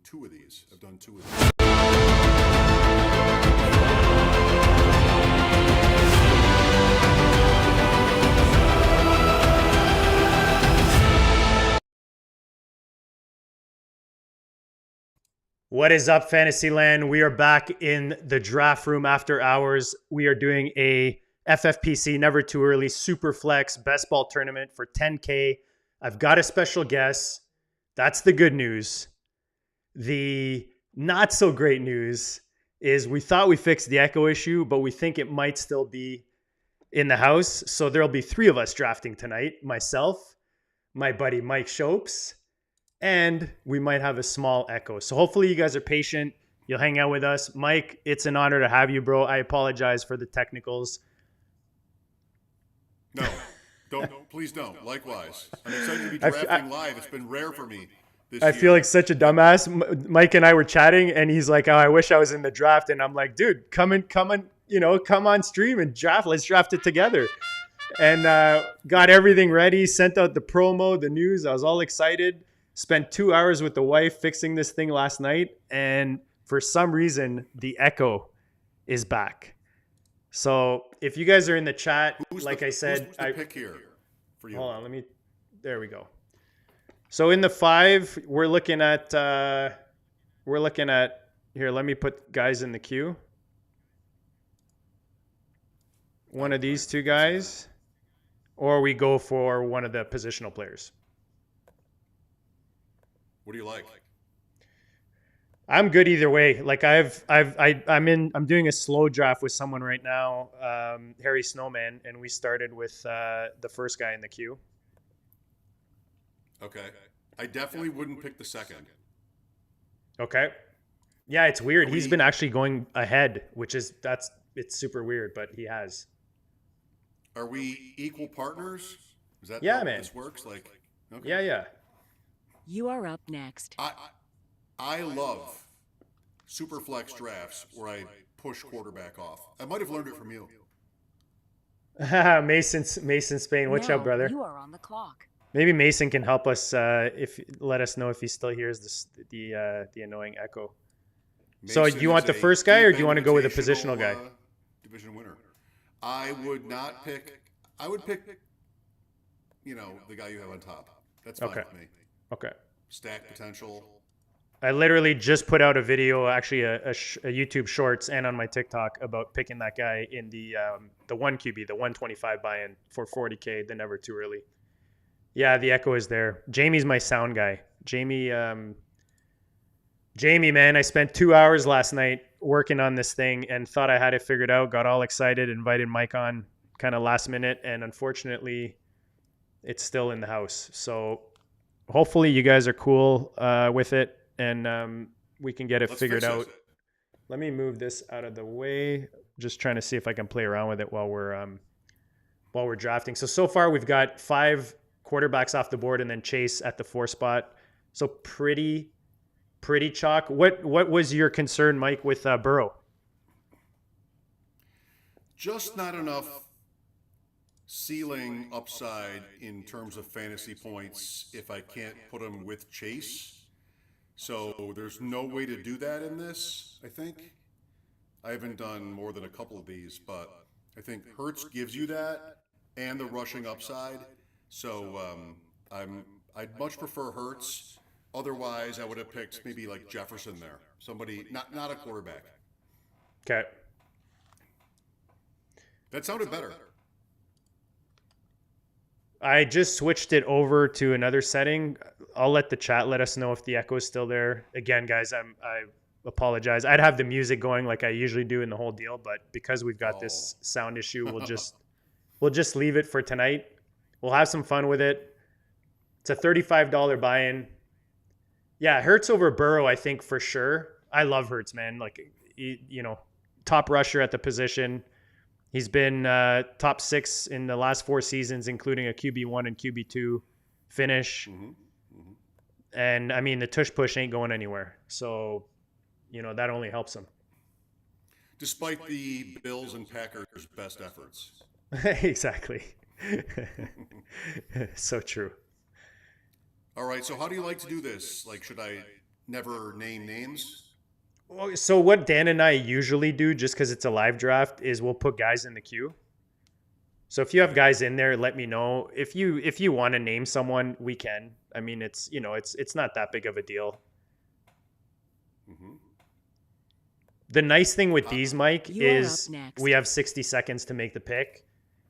two of these. I've done two of these. What is up, Fantasyland? We are back in the draft room after hours. We are doing a FFPC, never too early, Superflex best ball tournament for 10K. I've got a special guest. That's the good news. The not so great news is we thought we fixed the echo issue, but we think it might still be in the house. So there'll be three of us drafting tonight. Myself, my buddy Mike Schopp, and we might have a small echo. So hopefully you guys are patient. You'll hang out with us. Mike, it's an honor to have you, bro. I apologize for the technicals. No, please don't. Likewise. I'm excited to be drafting live. It's been rare for me this year. I feel like such a dumbass. Mike and I were chatting and he's like, oh, I wish I was in the draft. And I'm like, dude, come on stream and draft. Let's draft it together. And got everything ready, sent out the promo, the news. I was all excited. Spent 2 hours with the wife fixing this thing last night. And for some reason, the echo is back. So if you guys are in the chat, who's the pick here for you? Hold on, there we go. So in the 5, we're looking at, here, let me put guys in the queue. One of these two guys, or we go for one of the positional players. What do you like? I'm good either way. Like I'm doing a slow draft with someone right now, Harry Snowman, and we started with the first guy in the queue. Okay. I definitely wouldn't pick the second. Okay. Yeah, it's weird. He's been actually going ahead, it's super weird, but he has. Are we equal partners? Is that how man. This works? Okay. Yeah. You are up next. I love Superflex drafts where I push quarterback off. I might have learned it from you. Mason Spain. What's up, brother? You are on the clock. Maybe Mason can help us let us know if he still hears the annoying echo. Mason, so do you want the first guy or do you want to go with a positional guy? Division winner. I would pick, the guy you have on top. That's fine with me. Okay. Stack potential. I literally just put out a video, actually a YouTube Shorts and on my TikTok about picking that guy in the 1 QB, the 125 buy-in for 40K, the never too early. Yeah, the echo is there. Jamie's my sound guy. Jamie, man, I spent 2 hours last night working on this thing and thought I had it figured out, got all excited, invited Mike on kind of last minute, and unfortunately, it's still in the house. So hopefully you guys are cool with it and we can get it figured out. Let me move this out of the way. Just trying to see if I can play around with it while we're drafting. So far we've got 5 quarterbacks off the board and then Chase at the 4 spot. So pretty chalk. What was your concern, Mike, with Burrow? Just not enough ceiling upside in terms of fantasy points if I can't put him with Chase. So there's no way to do that in this, I think. I haven't done more than a couple of these, but I think Hurts gives you that and the rushing upside. So I'd much prefer Hurts. Otherwise, I would have picked maybe like Jefferson there. Somebody, not a quarterback. Okay. That sounded better. I just switched it over to another setting. I'll let the chat let us know if the echo is still there. Again, guys, I apologize. I'd have the music going like I usually do in the whole deal, but because we've got this sound issue, we'll just leave it for tonight. We'll have some fun with it. It's a $35 buy-in. Yeah, Hurts over Burrow, I think for sure. I love Hurts, man. Like, top rusher at the position. He's been top 6 in the last 4 seasons, including a QB1 and QB2 finish. And, I mean, the tush push ain't going anywhere. So, that only helps him. Despite the Bills and Packers' best efforts. Exactly. So true. All right, so how do you like to do this? Like, should I never name names? Well, so what Dan and I usually do, just because it's a live draft, is we'll put guys in the queue. So if you have guys in there, let me know. If you want to name someone, we can. I mean, it's it's not that big of a deal. Mm-hmm. The nice thing with these, Mike, You are is up next. we have 60 seconds to make the pick.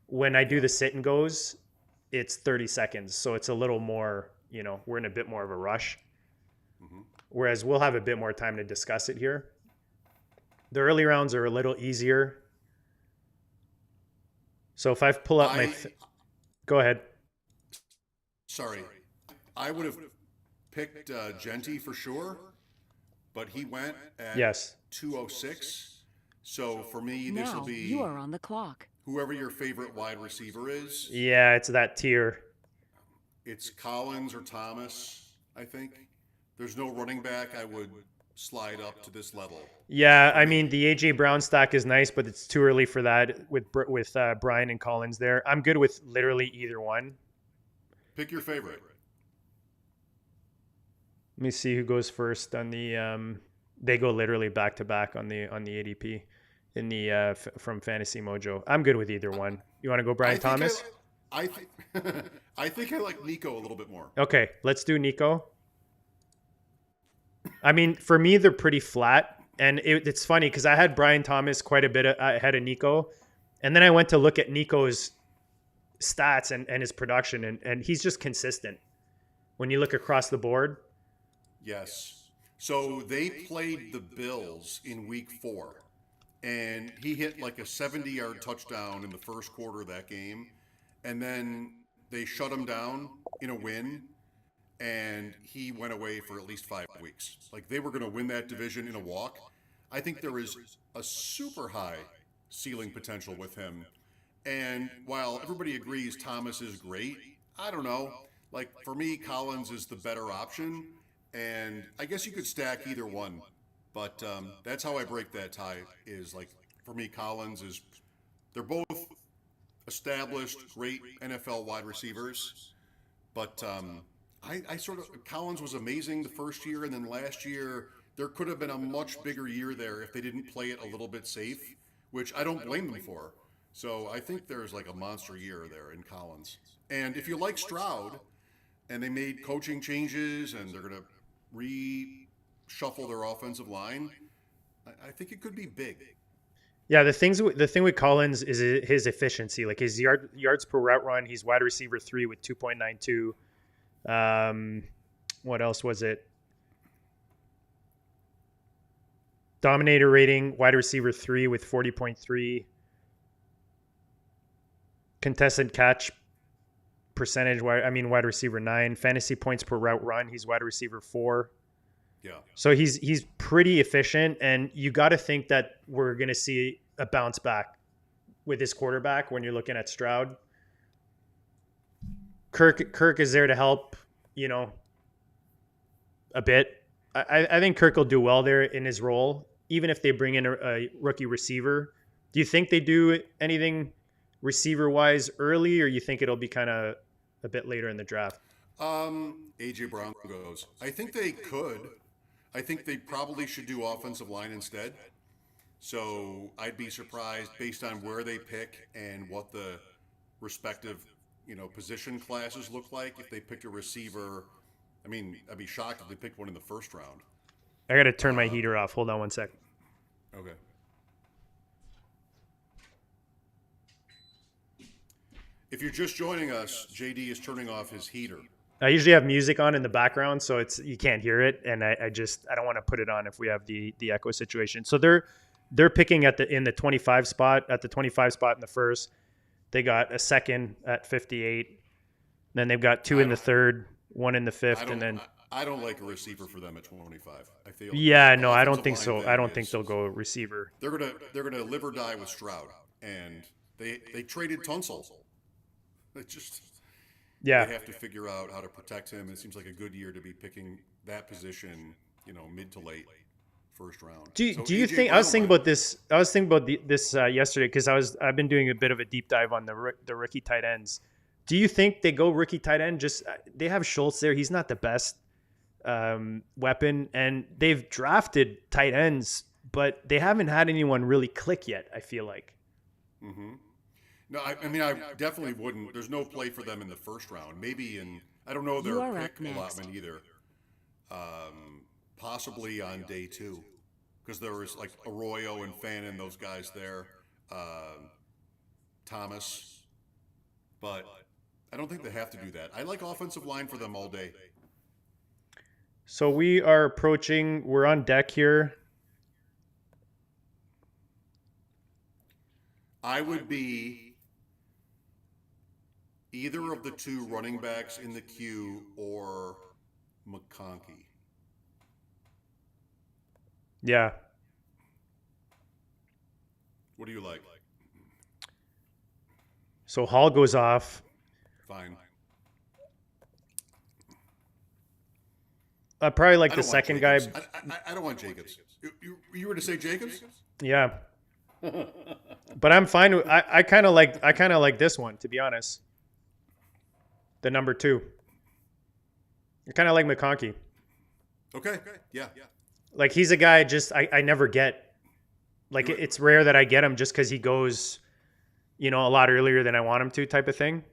When I do the sit and goes, it's 30 seconds. So it's a little more, we're in a bit more of a rush. Mm-hmm. Whereas we'll have a bit more time to discuss it here. The early rounds are a little easier. So if I pull up go ahead. Sorry. I would have picked Genty for sure, but he went at 206. So for me, this will Now be you are on the clock. whoever your favorite wide receiver is. Yeah, it's that tier. It's Collins or Thomas, I think. There's no running back I would slide up to this level. Yeah, I mean, the A.J. Brown stack is nice, but it's too early for that with Brian and Collins there. I'm good with literally either one. Pick your favorite. Let me see who goes first on the they go literally back to back on the ADP in the from Fantasy Mojo. I'm good with either one. You want to go Brian Thomas? I think I like Nico a little bit more. Okay, let's do Nico. I mean, for me, they're pretty flat. And it's funny because I had Brian Thomas quite a bit ahead of Nico. And then I went to look at Nico's stats and his production, and he's just consistent when you look across the board. Yes. So they played the Bills in week 4, and he hit like a 70-yard touchdown in the first quarter of that game. And then they shut him down in a win, and he went away for at least 5 weeks. Like, they were going to win that division in a walk. I think there is a super high ceiling potential with him. And while everybody agrees Thomas is great, I don't know. Like, for me, Collins is the better option. And I guess you could stack either one. But that's how I break that tie is, like, for me, Collins is – they're both established, great NFL wide receivers. But I sort of – Collins was amazing the first year, and then last year – there could have been a much bigger year there if they didn't play it a little bit safe, which I don't blame them for. So I think there's like a monster year there in Collins. And if you like Stroud, and they made coaching changes, and they're going to reshuffle their offensive line, I think it could be big. Yeah, the thing with Collins is his efficiency, like his yards per route run. He's wide receiver 3 with 2.92. What else was it? Dominator rating, wide receiver 3 with 40.3. Contested catch percentage, wide receiver 9. Fantasy points per route run, he's wide receiver 4. Yeah. So he's pretty efficient, and you got to think that we're going to see a bounce back with his quarterback when you're looking at Stroud. Kirk is there to help, a bit. I think Kirk will do well there in his role, even if they bring in a rookie receiver. Do you think they do anything receiver-wise early, or you think it'll be kind of a bit later in the draft? A.J. Brown goes. I think they could. I think they probably should do offensive line instead. So I'd be surprised based on where they pick and what the respective, position classes look like if they picked a receiver. I mean, I'd be shocked if they picked one in the first round. I got to turn my heater off. Hold on one sec. Okay. If you're just joining us, JD is turning off his heater. I usually have music on in the background, so you can't hear it, and I don't want to put it on if we have the echo situation. So they're picking in the 25 spot, at the 25 spot in the first. They got a second at 58. Then they've got 2 in the third, 1 in the fifth, and then I don't like a receiver for them at 25. I feel I don't think so. I don't think they'll go receiver. They're gonna live or die with Stroud, and they traded Tunsil. They just they have to figure out how to protect him. It seems like a good year to be picking that position, mid to late first round. Do you think? I was thinking about this yesterday because I've been doing a bit of a deep dive on the rookie tight ends. Do you think they go rookie tight end? Just they have Schultz there. He's not the best. weapon, and they've drafted tight ends, but they haven't had anyone really click yet, I feel like. Mm-hmm. No, I mean, I definitely wouldn't. There's no play for them in the first round. Maybe I don't know You their are pick up next. allotment either. Possibly on day 2. Because there was like Arroyo and Fannin, those guys there. Thomas. But I don't think they have to do that. I like offensive line for them all day. So we're on deck here. I would be either of the 2 running backs in the queue or McConkey. Yeah. What do you like? So Hall goes off. Fine. I probably like I the don't want second guy. Jacobs. I don't want Jacobs. You were to say Jacobs? Yeah. But I'm fine with, I kind of like this one, to be honest. The number 2. I kind of like McConkey. Okay. Yeah. Like, he's a guy I never get. Like, it's rare that I get him just because he goes, a lot earlier than I want him to, type of thing.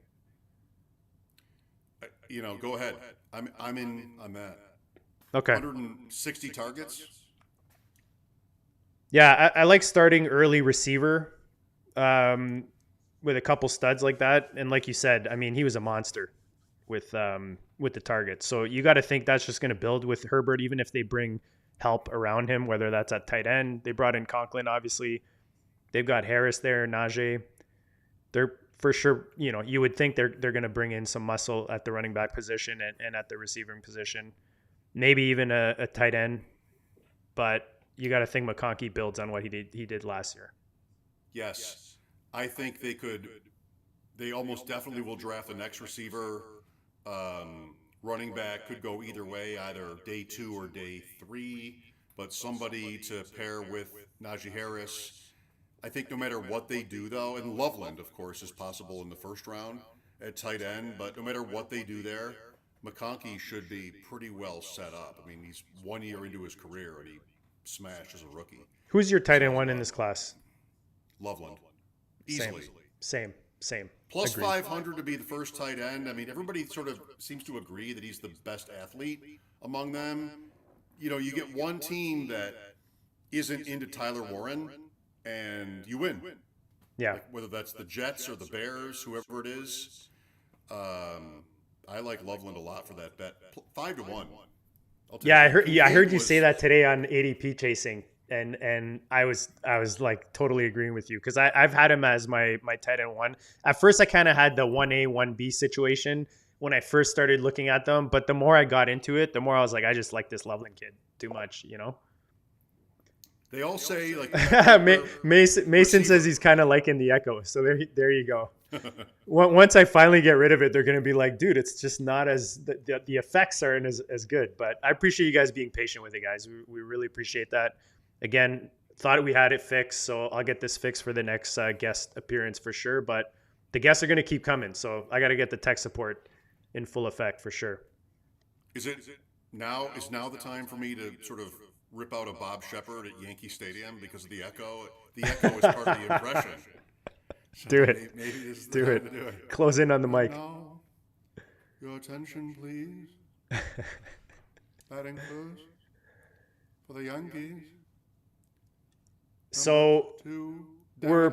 Go ahead. I'm in on that. Okay. 160 targets. Yeah, I like starting early receiver with a couple studs like that. And like you said, I mean, he was a monster with the targets. So you got to think that's just going to build with Herbert, even if they bring help around him, whether that's at tight end. They brought in Conklin, obviously. They've got Harris there, Najee. They're for sure, you would think they're going to bring in some muscle at the running back position and at the receiving position. Maybe even a tight end. But you got to think McConkey builds on what he did last year. Yes. I think they almost definitely will draft the next receiver. Running back could go either way, either day 2 or day 3, but somebody to pair with Najee Harris. I think no matter what they do, though, and Loveland, of course, is possible in the first round at tight end, but no matter what they do there, McConkey should be pretty well set up. I mean, he's 1 year into his career, and he smashed as a rookie. Who's your tight end one in this class? Loveland. Easily. Same. Plus Agreed. 500 to be the first tight end. I mean, everybody sort of seems to agree that he's the best athlete among them. You get one team that isn't into Tyler Warren, and you win. Yeah. Like, whether that's the Jets or the Bears, whoever it is. I like Loveland a lot for that bet. 5 to 1. Yeah, I heard you say that today on ADP Chasing, and I was like totally agreeing with you because I've had him as my tight end 1. At first, I kind of had the 1A 1B situation when I first started looking at them, but the more I got into it, the more I was like, I just like this Loveland kid too much, They all say like Mason says he's kind of liking the Echo, so there you go. Once I finally get rid of it, they're going to be like, dude, it's just not as the effects aren't as good. But I appreciate you guys being patient with it, guys. We really appreciate that. Again, thought we had it fixed, so I'll get this fixed for the next guest appearance for sure. But the guests are going to keep coming, so I got to get the tech support in full effect for sure. Is now the time for me to sort of rip out a Bob Shepard at Yankee Stadium because of the Echo? The Echo is part of the impression. So Do it. Maybe this is Do the it. time to do it. Close in on the mic. Now, your attention, please. Batting first for the Yankees. So we're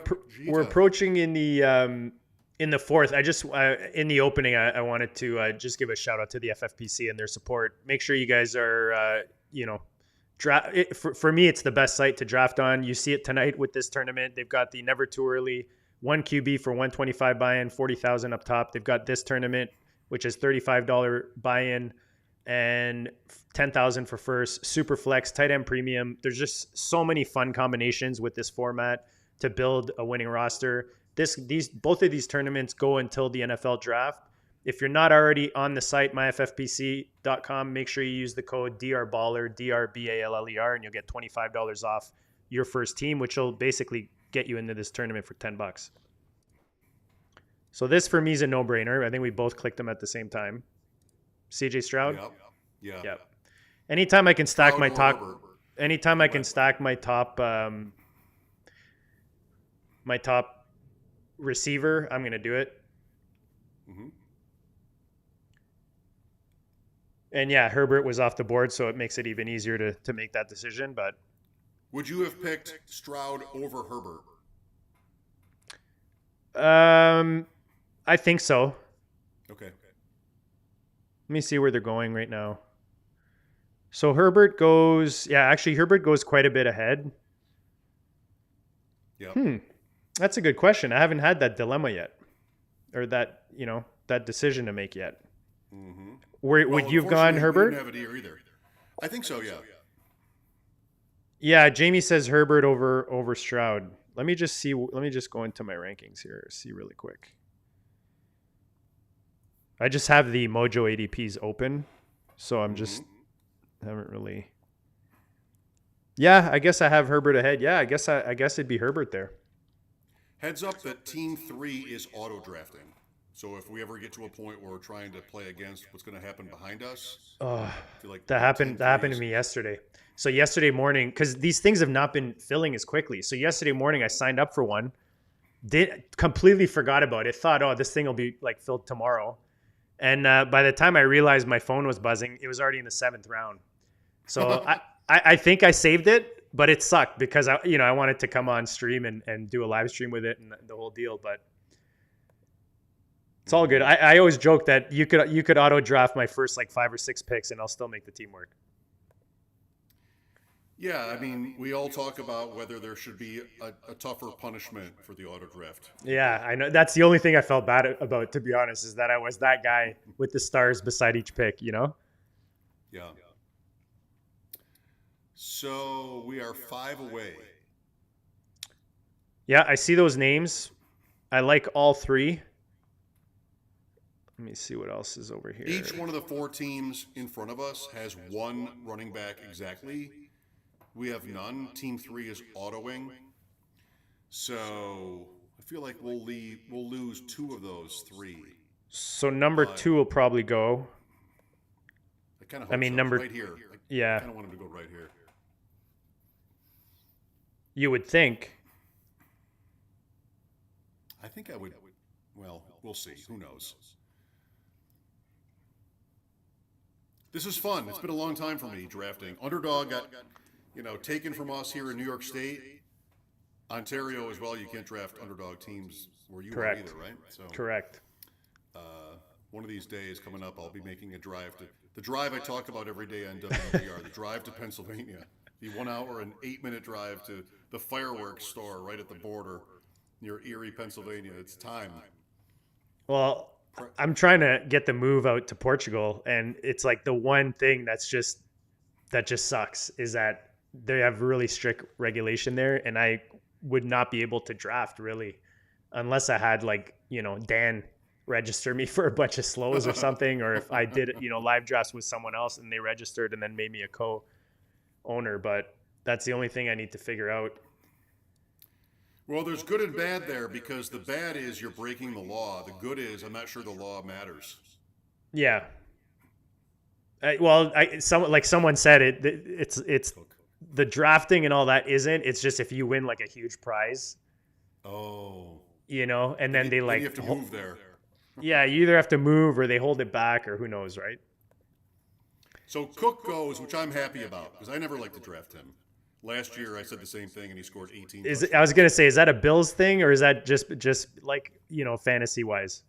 approaching in the fourth. I just in the opening, I wanted to just give a shout out to the FFPC and their support. Make sure you guys are draft. For me, it's the best site to draft on. You see it tonight with this tournament. They've got the never too early 1 QB for 125 buy-in, 40,000 up top. They've got this tournament, which is $35 buy-in and 10,000 for first. Superflex, tight end premium. There's just so many fun combinations with this format to build a winning roster. Both of these tournaments go until the NFL draft. If you're not already on the site, myffpc.com, make sure you use the code DRBALLER, DRBALLER, and you'll get $25 off your first team, which will basically get you into this tournament for $10. So this for me is a no-brainer. I think we both clicked them at the same time. CJ Stroud? Yep. Yeah. Yep. Anytime I can stack Stroud my or top, Herbert. anytime I can stack my top receiver, I'm gonna do it. Mm-hmm. And yeah, Herbert was off the board, so it makes it even easier to make that decision. But Would you have picked Stroud over Herbert? I think so. Okay. Let me see where they're going right now. So Herbert goes quite a bit ahead. Yeah. That's a good question. I haven't had that dilemma yet, or that decision to make yet. Mm-hmm. Would you have gone Herbert? We didn't have it here either. I think so. Yeah. Yeah, Jamie says Herbert over Stroud. Let me just see. Let me just go into my rankings here. See really quick. I just have the Mojo ADPs open, so I'm just haven't really. Yeah, I guess I have Herbert ahead. Yeah, I guess it'd be Herbert there. Heads up that Team 3 is auto drafting. So if we ever get to a point where we're trying to play against what's going to happen behind us, I feel like that happened to me yesterday. So yesterday morning, because these things have not been filling as quickly. So yesterday morning I signed up for one, completely forgot about it. Thought, oh, this thing will be like filled tomorrow. And by the time I realized my phone was buzzing, it was already in the 7th round. So I think I saved it, but it sucked because I wanted to come on stream and do a live stream with it and the whole deal. But it's all good. I always joke that you could auto draft my first like 5 or 6 picks and I'll still make the team work. Yeah, I mean, we all talk about whether there should be a tougher punishment for the auto draft. Yeah, I know. That's the only thing I felt bad about, to be honest, is that I was that guy with the stars beside each pick, Yeah. So we are 5 away. Yeah, I see those names. I like all 3. Let me see what else is over here. Each one of the 4 teams in front of us has 1 running back exactly. We have none. Team 3 is autoing. So I feel like we'll lose 2 of those 3. So number 2 will probably go. I kind of hope so. Right here. Yeah. I kind of want him to go right here. You would think. I think I would. Well, we'll see. Who knows? This is fun. It's been a long time for me drafting. Underdog got, taken from us here in New York State. Ontario as well. You can't draft underdog teams where you are either, right? So Correct. One of these days coming up, I'll be making a drive to the drive I talk about every day on WBR, the drive to Pennsylvania, the 1 hour and 8-minute drive to the fireworks store right at the border near Erie, Pennsylvania. It's time. Well, I'm trying to get the move out to Portugal, and it's like the one thing that just sucks is that they have really strict regulation there, and I would not be able to draft really unless I had Dan register me for a bunch of slows or something, or if I did live drafts with someone else and they registered and then made me a co-owner. But that's the only thing I need to figure out. Well, there's good and bad there, because the bad is you're breaking the law. The good is I'm not sure the law matters. Yeah. Someone said it's the drafting and all that isn't. It's just if you win like a huge prize. Oh. And then you have to move there. Yeah, you either have to move or they hold it back or who knows, right? So Cook goes, which I'm happy about because I never liked to draft him. Last year, I said the same thing, and he scored 18. I was going to say, is that a Bills thing, or is that just fantasy-wise?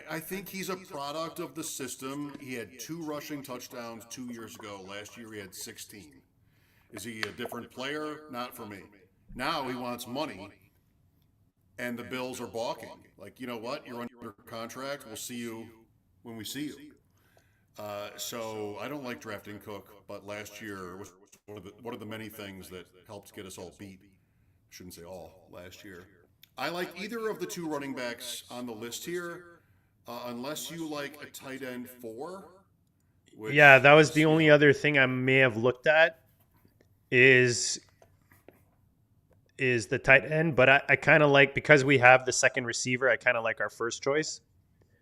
I think he's a product of the system. He had 2 rushing touchdowns 2 years ago. Last year, he had 16. Is he a different player? Not for me. Now he wants money, and the Bills are balking. Like, you know what? You're under contract. We'll see you when we see you. So I don't like drafting Cook, but last year was one of the many things that helped get us all beat. I shouldn't say all last year. I like either of the 2 running backs on the list here, unless you like a tight end 4. Yeah, that was the only other thing I may have looked at is the tight end, but I kind of like, because we have the second receiver, I kind of like our first choice.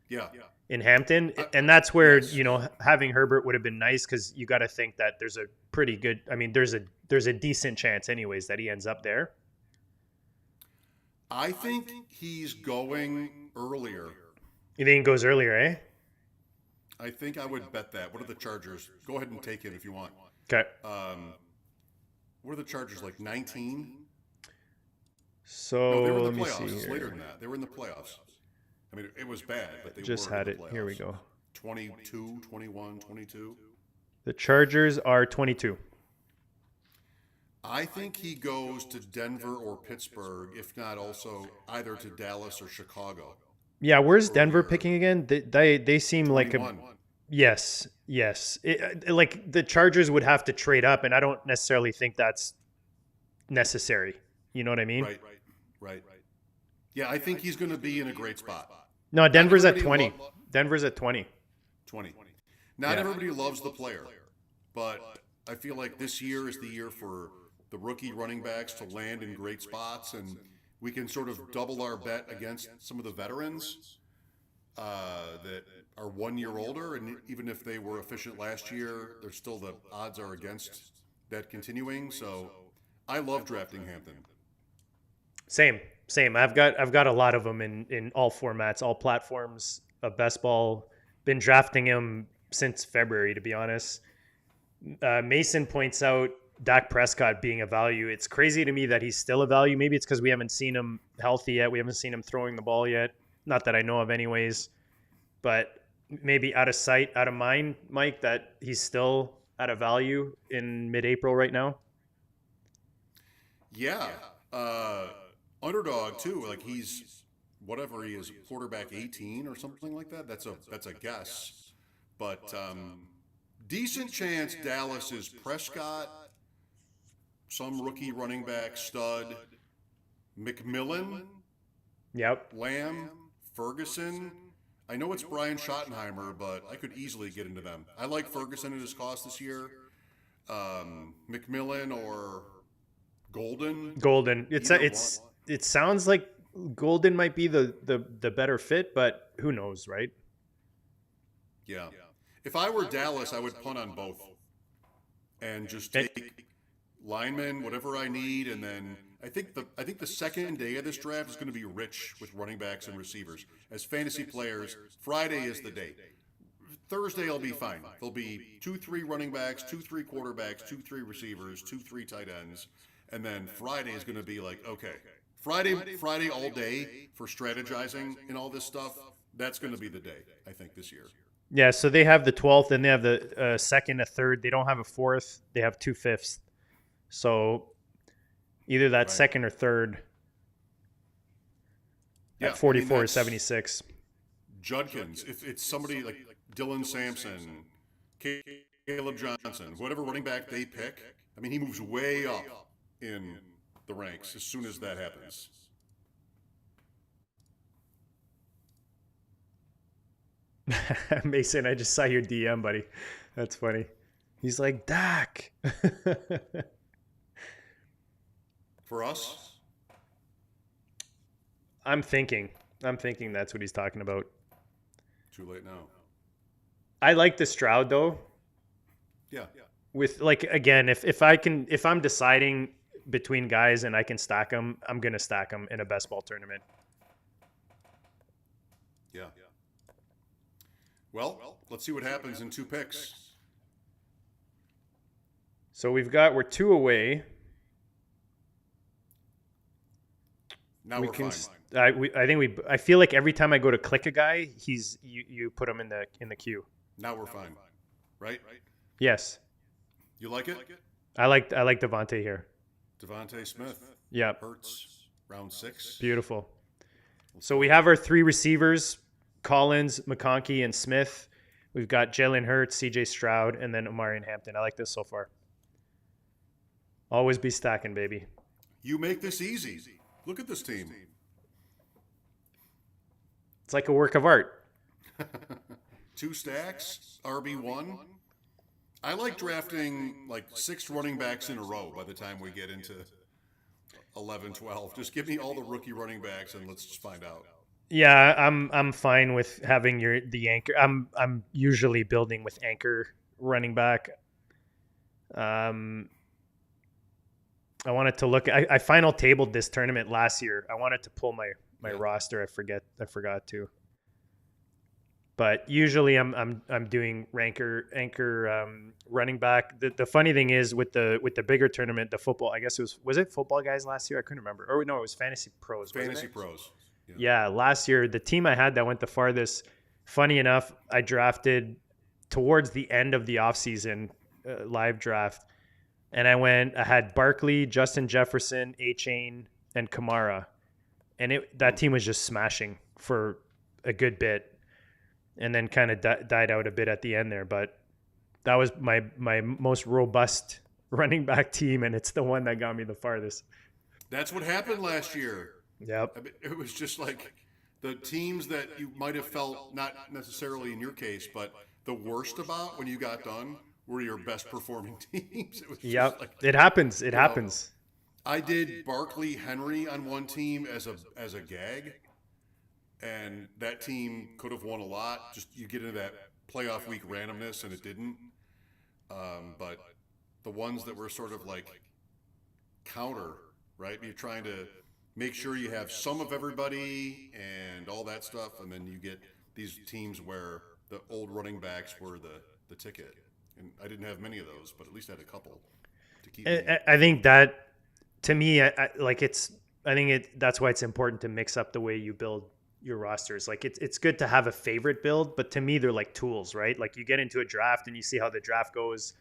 Yeah. in Hampton, and that's where yes. having Herbert would have been nice because you got to think that there's a pretty good. I mean, there's a decent chance, anyways, that he ends up there. I think he's going earlier. You think it goes earlier, eh? I think I would bet that. What are the Chargers? Go ahead and take him if you want. Okay. What are the Chargers, like 19? So No, they were let in the me playoffs. see It's here. later than that. They were in the playoffs. I mean, it was bad, but they Just were had in it. the playoffs. Here we go. 22, 21, 22. The Chargers are 22. I think he goes to Denver or Pittsburgh, if not also either to Dallas or Chicago. Yeah, where's Denver Earlier. picking again? They seem like a 21. yes. Like the Chargers would have to trade up, and I don't necessarily think that's necessary. You know what I mean? Right. Yeah, I think he's going to be in a great spot. No, Denver's at everybody 20. Denver's at 20. 20. Not Yeah. everybody loves the player, but I feel like this year is the year for the rookie running backs to land in great spots, and we can sort of double our bet against some of the veterans that are 1 year older, and even if they were efficient last year, there's still the odds are against that continuing. So I love drafting Hampton. Same. I've got a lot of them in all formats, all platforms of best ball. Been drafting him since February, to be honest. Mason points out Dak Prescott being a value. It's crazy to me that he's still a value. Maybe it's because we haven't seen him healthy yet. We haven't seen him throwing the ball yet. Not that I know of anyways. But maybe out of sight, out of mind, Mike, that he's still at a value in mid-April right now. Yeah. Underdog too. Like he's whatever he is, quarterback 18 or something like that. That's a guess. But decent chance Dallas is Prescott, some rookie running back stud, McMillan, Yep. Lamb, Ferguson. I know it's Brian Schottenheimer, but I could easily get into them. I like Ferguson at his cost this year. McMillan or Golden. It sounds like Golden might be the better fit, but who knows, right? Yeah. If I were Dallas, I would punt on both and just take linemen, whatever I need, and then I think the second day of this draft is going to be rich with running backs and receivers. As fantasy players, Friday is the day. Thursday will be fine. There'll be 2-3 running backs, 2-3 quarterbacks, 2-3 receivers, 2-3 tight ends, and then Friday is going to be like, okay, Friday all day for strategizing and all this stuff. That's going to be the day, I think, this year. Yeah, so they have the 12th, and they have the second, a third. They don't have a fourth. They have 2 fifths. So either that second or third at 44 or 76. Judkins, if it's somebody like Dylan Sampson, Caleb Johnson, whatever running back they pick, I mean, he moves way up in the ranks as soon as that happens. Mason, I just saw your DM, buddy. That's funny. He's like, Dak. For us? I'm thinking that's what he's talking about. Too late now. I like the Stroud though. Yeah. With like, again, if I'm deciding between guys and I can stack them, I'm going to stack them in a best ball tournament. Yeah. Well, let's see what happens in 2 picks. So we're 2 away. Now we're fine. I feel like every time I go to click a guy, you put him in the queue. Now we're fine. Right? Yes. You like it? I like Devontae here. Devontae Smith. Yeah. Hurts, round 6. Beautiful. So we have our 3 receivers, Collins, McConkey, and Smith. We've got Jalen Hurts, CJ Stroud, and then Omari and Hampton. I like this so far. Always be stacking, baby. You make this easy. Look at this team. It's like a work of art. 2 stacks, RB1. I like drafting like 6 running backs in a row by the time we get into 11, 12. Just give me all the rookie running backs and let's just find out. Yeah, I'm fine with having the anchor. I'm usually building with anchor running back. Um, I wanted to look. I final tabled this tournament last year. I wanted to pull my Yeah. roster. I forgot to. But usually I'm doing anchor running back. The funny thing is with the bigger tournament, the football. I guess was it football guys last year? I couldn't remember. Or no, it was fantasy pros. Wasn't Fantasy it? pros. Yeah. Yeah, last year the team I had that went the farthest. Funny enough, I drafted towards the end of the offseason live draft, and I had Barkley, Justin Jefferson, A Chain, and Kamara, and that team was just smashing for a good bit, and then kind of died out a bit at the end there. But that was my most robust running back team, and it's the one that got me the farthest. That's what happened last year. Yep. I mean, it was just like the teams that you might have felt, not necessarily in your case, but the worst about when you got done were your best performing teams. It was just Yep. like, It happens. It you know, happens. I did Barkley Henry on one team as a gag, and that team could have won a lot. Just you get into that playoff week randomness, and it didn't. But the ones that were sort of like counter, right? You're trying to make sure you have some of everybody and all that stuff, and then you get these teams where the old running backs were the ticket. And I didn't have many of those, but at least I had a couple to keep me. I think that to me, that's why it's important to mix up the way you build your rosters. Like it's good to have a favorite build, but to me they're like tools, right? Like you get into a draft and you see how the draft goes,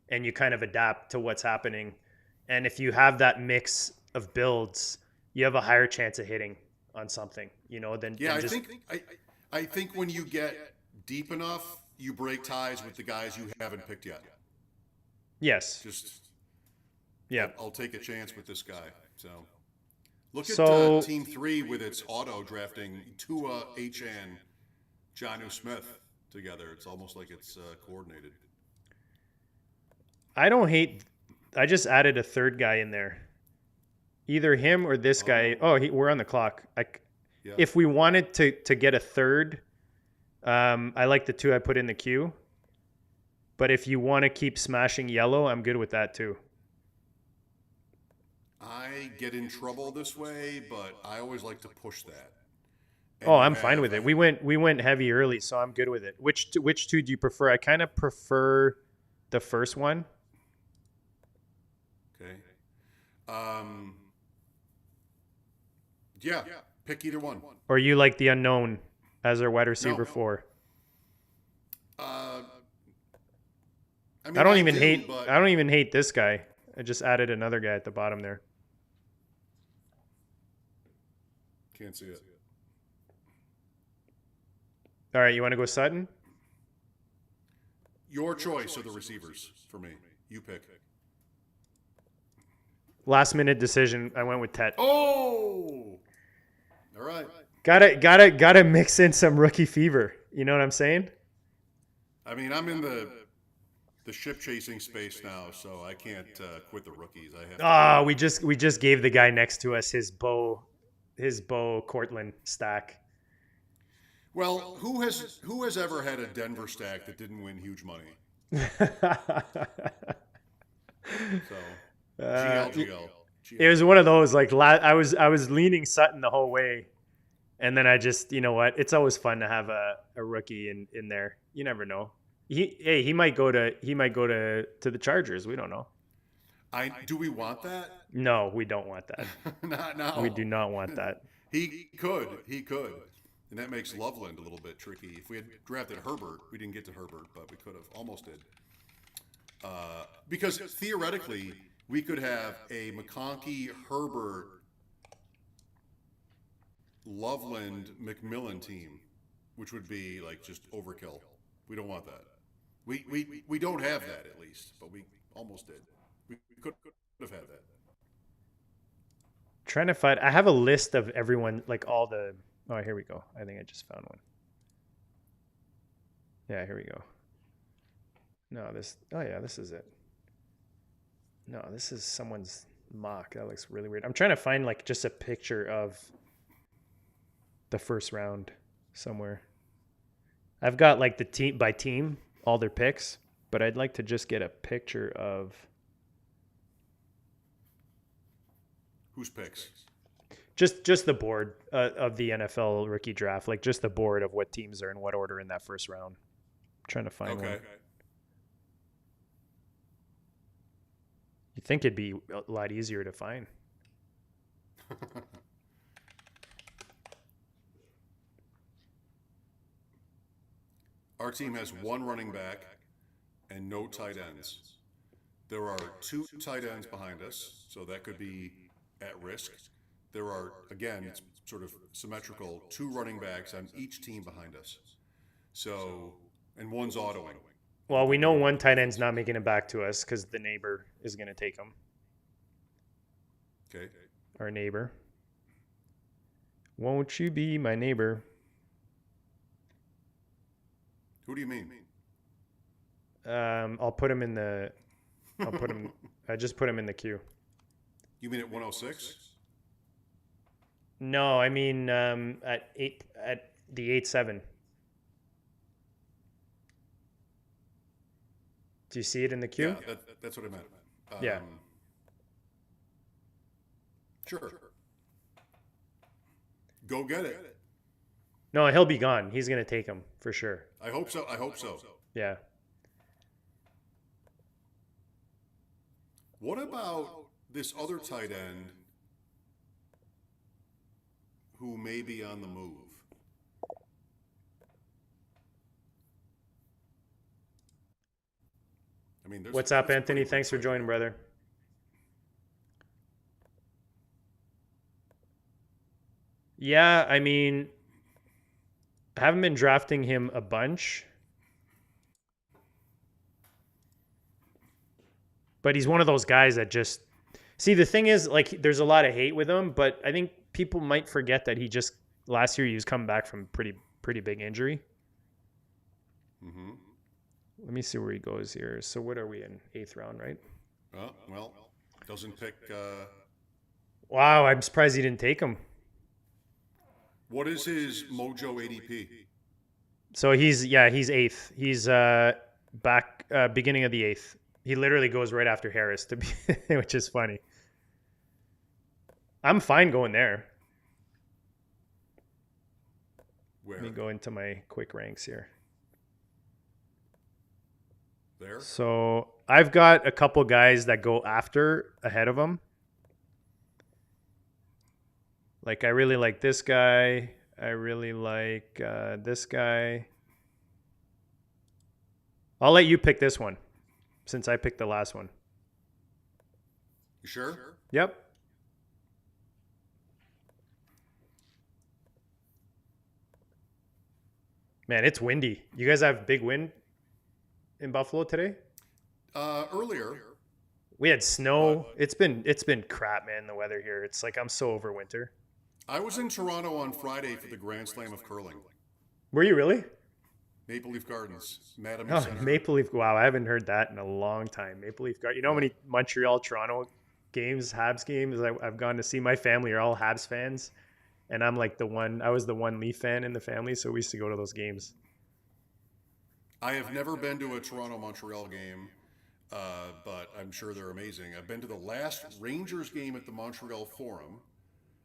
and you kind of adapt to what's happening. And if you have that mix of builds, you have a higher chance of hitting on something, than Yeah, just I think when you get deep enough, you break ties with the guys you haven't picked yet. yes, Just yeah. I'll take a chance with this guy. So look at So Team 3 with its auto drafting Tua, H.N., Jonnu Smith together. It's almost like it's coordinated. I don't hate. I just added a third guy in there. Either him or this guy. Oh, we're on the clock. Yeah. If we wanted to get a third, I like the two I put in the queue. But if you want to keep smashing yellow, I'm good with that too. I get in trouble this way, but I always like to push that. And Oh, you I'm fine have with it. We went heavy early, so I'm good with it. Which two do you prefer? I kind of prefer the first one. Okay. Yeah, pick either one. Or you like the unknown as our wide receiver No. 4? I mean, I don't even hate this guy. I just added another guy at the bottom there. Can't see it. All right, you want to go Sutton? Your choice of the receivers for me. You pick. Last minute decision. I went with Tet. Oh! All right. Gotta mix in some rookie fever. You know what I'm saying? I mean, I'm in the ship chasing space now, so I can't quit the rookies. I have. Ah, we just gave the guy next to us his Bo Cortland stack. Well, who has ever had a Denver stack that didn't win huge money? So GL. It was one of those like I was leaning Sutton the whole way, and then I just it's always fun to have a rookie in there. You never know. He might go to the Chargers. We don't know. Do we want that? No, we don't want that. Not now. We do not want that. He could, and that makes Loveland a little bit tricky. If we had drafted Herbert, we didn't get to Herbert, but we could have almost did. Because theoretically, we could have a McConkey, Herbert, Loveland, McMillan team, which would be like just overkill. We don't want that. We don't have that at least, but we almost did. We could have had that. Trying to find. I have a list of everyone, like all the. Oh, here we go. I think I just found one. Yeah, here we go. No, this. Oh yeah, this is it. No, this is someone's mock. That looks really weird. I'm trying to find like just a picture of the first round somewhere. I've got like the team by team, all their picks, but I'd like to just get a picture of Whose picks? just the board of the NFL rookie draft, like just the board of what teams are in what order in that first round. I'm trying to find one. You'd think it'd be a lot easier to find. Our team has one running back and no tight ends. There are 2 tight ends behind us, so that could be at risk. There are, again, it's sort of symmetrical, 2 running backs on each team behind us. So, and one's autoing. Well, we know one tight end's not making it back to us because the neighbor is going to take him. Okay. Our neighbor. Won't you be my neighbor? Who do you mean? I'll put him in the. I'll put him. I just put him in the queue. You mean at 106? No, I mean at the 8-7. Do you see it in the queue? Yeah, that's what I meant. Yeah. Sure. Go get it. No, he'll be gone. He's gonna take him for sure. I hope so. I hope so. Yeah. What about this other tight end who may be on the move? I mean, What's up, Anthony? Thanks for joining, brother. Yeah, I mean, I haven't been drafting him a bunch. But he's one of those guys that just... See, the thing is, like, there's a lot of hate with him, but I think people might forget that he just... Last year, he was coming back from pretty big injury. Mm-hmm. Let me see where he goes here. So what are we in? 8th round, right? Oh, well, doesn't pick... Wow, I'm surprised he didn't take him. What is his Mojo ADP? So he's 8th. He's back beginning of the 8th. He literally goes right after Harris, to be, which is funny. I'm fine going there. Where? Let me go into my quick ranks here. There? So I've got a couple guys that go after ahead of him. Like, I really like this guy. I really like this guy. I'll let you pick this one since I picked the last one. You sure? Yep. Man, it's windy. You guys have big wind in Buffalo today? Earlier. We had snow. It's been crap, man, the weather here. It's like I'm so over winter. I was in Toronto on Friday for the Grand Slam of curling. Were you really? Maple Leaf Gardens, Madam Oh, Center. Maple Leaf. Wow, I haven't heard that in a long time. Maple Leaf Garden. You know how many Montreal, Toronto games, Habs games I've gone to see? My family are all Habs fans, and I'm like I was the one Leaf fan in the family, so we used to go to those games. I have never been to a Toronto-Montreal game, but I'm sure they're amazing. I've been to the last Rangers game at the Montreal Forum,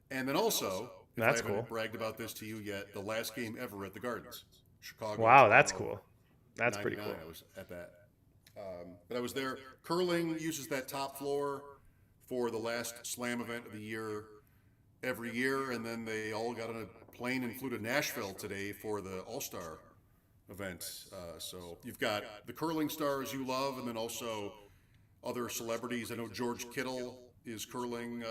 and then also, if That's I haven't cool. bragged about this to you yet, the last game ever at the Gardens. Chicago. Wow, Toronto, that's cool. That's pretty 99, cool. I was at that. But I was there. Curling uses that top floor for the last slam event of the year every year, and then they all got on a plane and flew to Nashville today for the All-Star event. So you've got the curling stars you love, and then also other celebrities. I know George Kittle is curling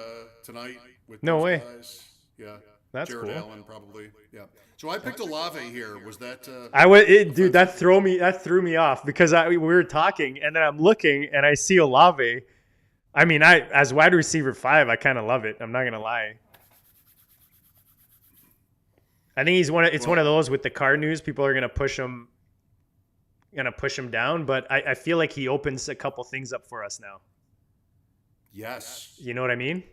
tonight with No those way. guys. Yeah. That's Jared cool. Allen probably. Yeah. So I picked Olave here. Was that Dude, that threw me off because we were talking and then I'm looking and I see Olave. I mean, as wide receiver 5, I kind of love it. I'm not gonna lie. I think he's one of those with the car news. People are gonna push him down, but I feel like he opens a couple things up for us now. Yes. You know what I mean?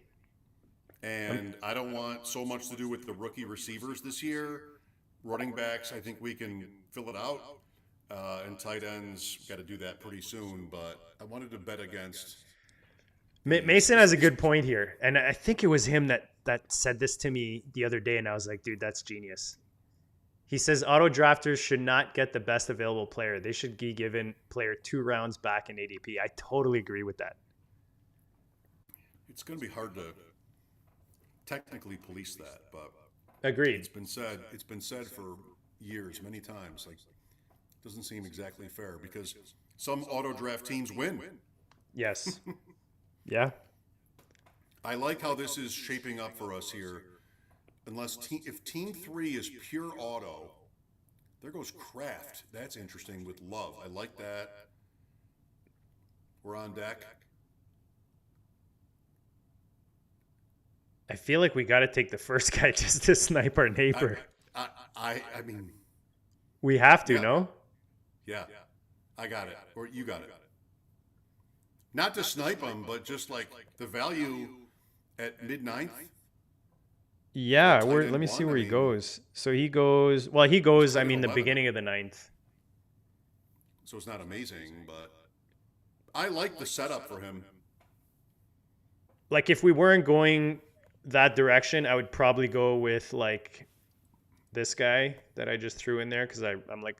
And I don't want so much to do with the rookie receivers this year. Running backs, I think we can fill it out. And tight ends, got to do that pretty soon. But I wanted to bet against. Mason has a good point here. And I think it was him that said this to me the other day. And I was like, dude, that's genius. He says auto drafters should not get the best available player. They should be given player 2 rounds back in ADP. I totally agree with that. It's going to be hard to technically police that, but agreed. It's been said for years, many times. Like, it doesn't seem exactly fair because some auto draft teams win. Yes. Yeah. I like how this is shaping up for us here. If team 3 is pure auto, there goes Kraft. That's interesting with Love. I like that. We're on deck. I feel like we got to take the first guy just to snipe our neighbor. I mean, we have to, yeah. No? Yeah, I got it. Or you got it. Not to snipe him, but just like the value at mid-9th. Yeah, let me see where he goes. So he goes, I mean, the beginning of the 9th. So it's not amazing, but I like the setup for him. Like, if we weren't going that direction, I would probably go with, like, this guy that I just threw in there because I'm like,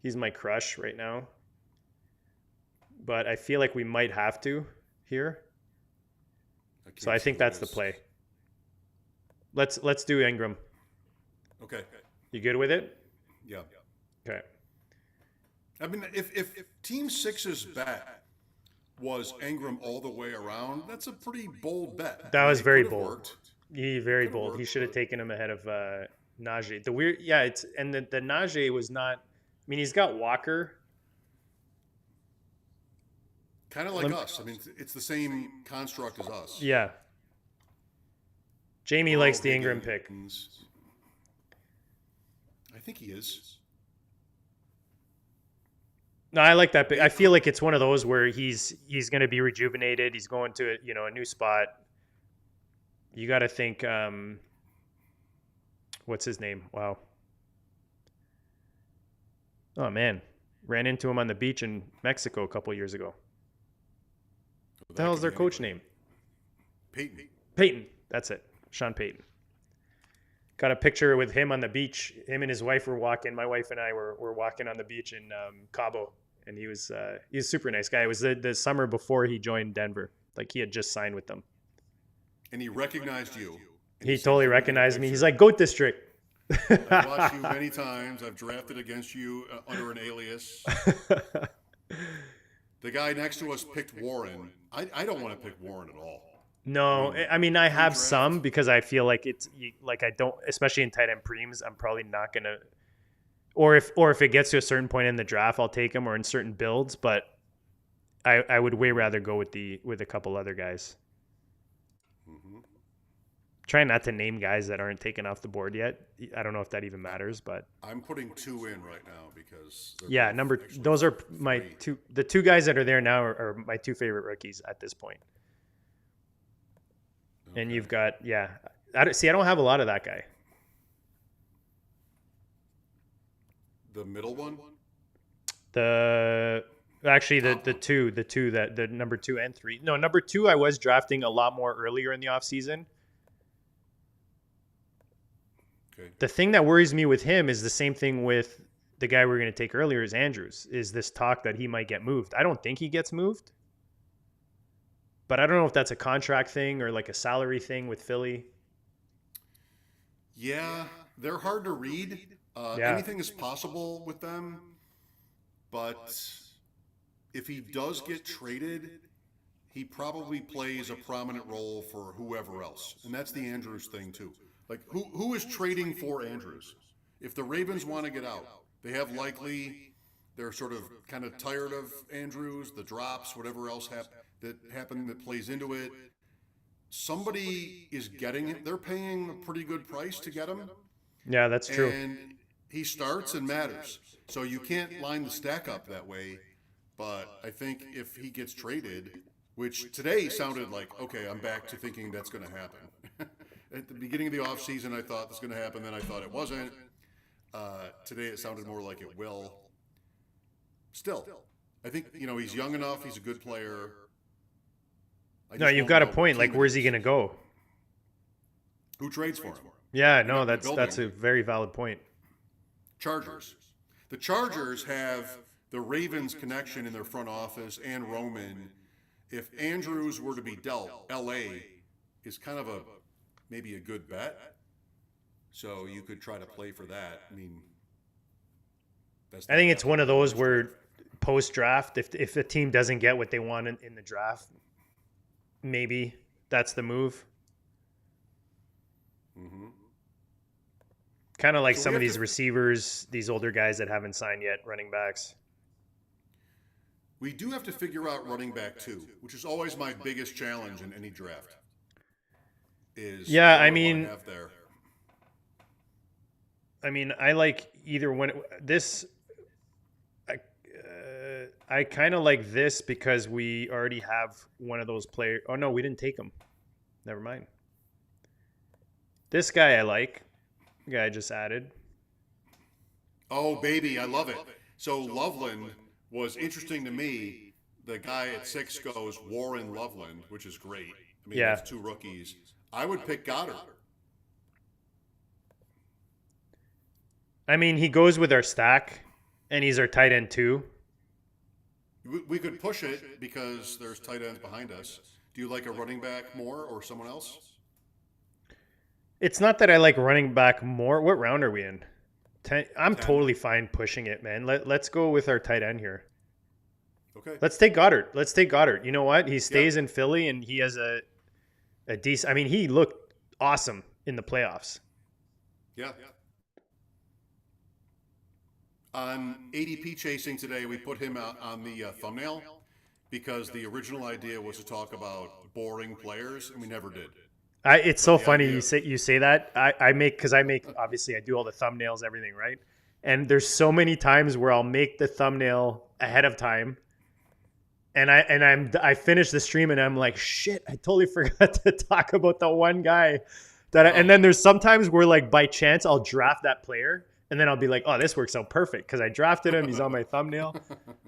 he's my crush right now. But I feel like we might have to here. So I think that's the play. Let's do Ingram. Okay. You good with it? Yeah. Okay. I mean, if Team 6's bet was Ingram all the way around, that's a pretty bold bet. That was very bold. Worked. Very bold. He should have taken him ahead of Najee. The Najee was not. I mean, he's got Walker. Kind of like us. I mean, it's the same construct as us. Yeah. Jamie likes the Ingram pick. I think he is. No, I like that pick. I feel like it's one of those where he's going to be rejuvenated. He's going to a new spot. You got to think. What's his name? Wow. Oh man, ran into him on the beach in Mexico a couple of years ago. What the hell is their coach name? Peyton. That's it. Sean Payton. Got a picture with him on the beach. Him and his wife were walking. My wife and I were walking on the beach in Cabo, and he was a super nice guy. It was the summer before he joined Denver. Like, he had just signed with them. And he recognized you. He totally recognized me. He's like, Goat District. I've watched you many times. I've drafted against you under an alias. The guy next to us picked Warren. I don't want to pick Warren at all. No, I mean, I have some because I feel like it's like I don't, especially in tight end preems, I'm probably not going to, or if it gets to a certain point in the draft, I'll take him, or in certain builds, but I would way rather go with a couple other guys. Mm-hmm. Trying not to name guys that aren't taken off the board yet. I don't know if that even matters, but I'm putting 2 in right now because those are my two. The 2 guys that are there now are my 2 favorite rookies at this point. Okay. And you've got I don't have a lot of that guy. The middle one. The two that the number 2 and 3. No, number 2 I was drafting a lot more earlier in the offseason. Okay. The thing that worries me with him is the same thing with the guy we were going to take earlier, is Andrews, is this talk that he might get moved. I don't think he gets moved, but I don't know if that's a contract thing or like a salary thing with Philly. Yeah, they're hard to read. Anything is possible with them, but if he does get traded, he probably plays a prominent role for whoever else, and that's the Andrews thing too. Like, who is trading for Andrews? If the Ravens want to get out, they have likely, they're sort of kind of tired of Andrews, the drops, whatever else happened that plays into it. Somebody is getting it. They're paying a pretty good price to get him. Yeah, that's true. And he starts and matters. So you can't line the stack up that way. But I think if he gets traded, which today sounded like, okay, I'm back to thinking that's going to happen. At the beginning of the offseason, I thought this was going to happen, then I thought it wasn't. Today it sounded more like it will. Still, I think, he's young enough, he's a good player. No, you've got a point. Like, where's he going to go? Who trades for him? Yeah, no, that's a very valid point. Chargers. The Chargers have the Ravens connection in their front office and Roman. If Andrews were to be dealt, LA is kind of maybe a good bet. So you could try to play for that. I mean, I think it's one of those where post-draft, if the team doesn't get what they want in the draft, maybe that's the move. Mm-hmm. Kind of like some of these receivers, these older guys that haven't signed yet, running backs. We do have to figure out running back too, which is always my biggest challenge in any draft. I like either one. I kind of like this because we already have one of those players. Oh no, we didn't take him. Never mind. This guy I like. The guy I just added. Oh baby, I love it. So Loveland was interesting to me. The guy at 6 goes Warren Loveland, which is great. I mean, that's 2 rookies. I would pick Goddard. I mean, he goes with our stack, and he's our tight end too. We could push it because there's tight ends behind us. Do you like a running back more or someone else? It's not that I like running back more. What round are we in? 10. I'm 10. Totally fine pushing it, man. Let's go with our tight end here. Okay. Let's take Goddard. You know what? He stays in Philly, and he has a decent. I mean, he looked awesome in the playoffs. Yeah. On ADP Chasing today, we put him out on the thumbnail because the original idea was to talk about boring players, and we never did. It's so funny you say that. I make obviously I do all the thumbnails, everything, right? And there's so many times where I'll make the thumbnail ahead of time, and I finish the stream and I'm like, shit, I totally forgot to talk about the one guy and then there's sometimes where like by chance I'll draft that player and then I'll be like, oh, this works out perfect because I drafted him. He's on my thumbnail.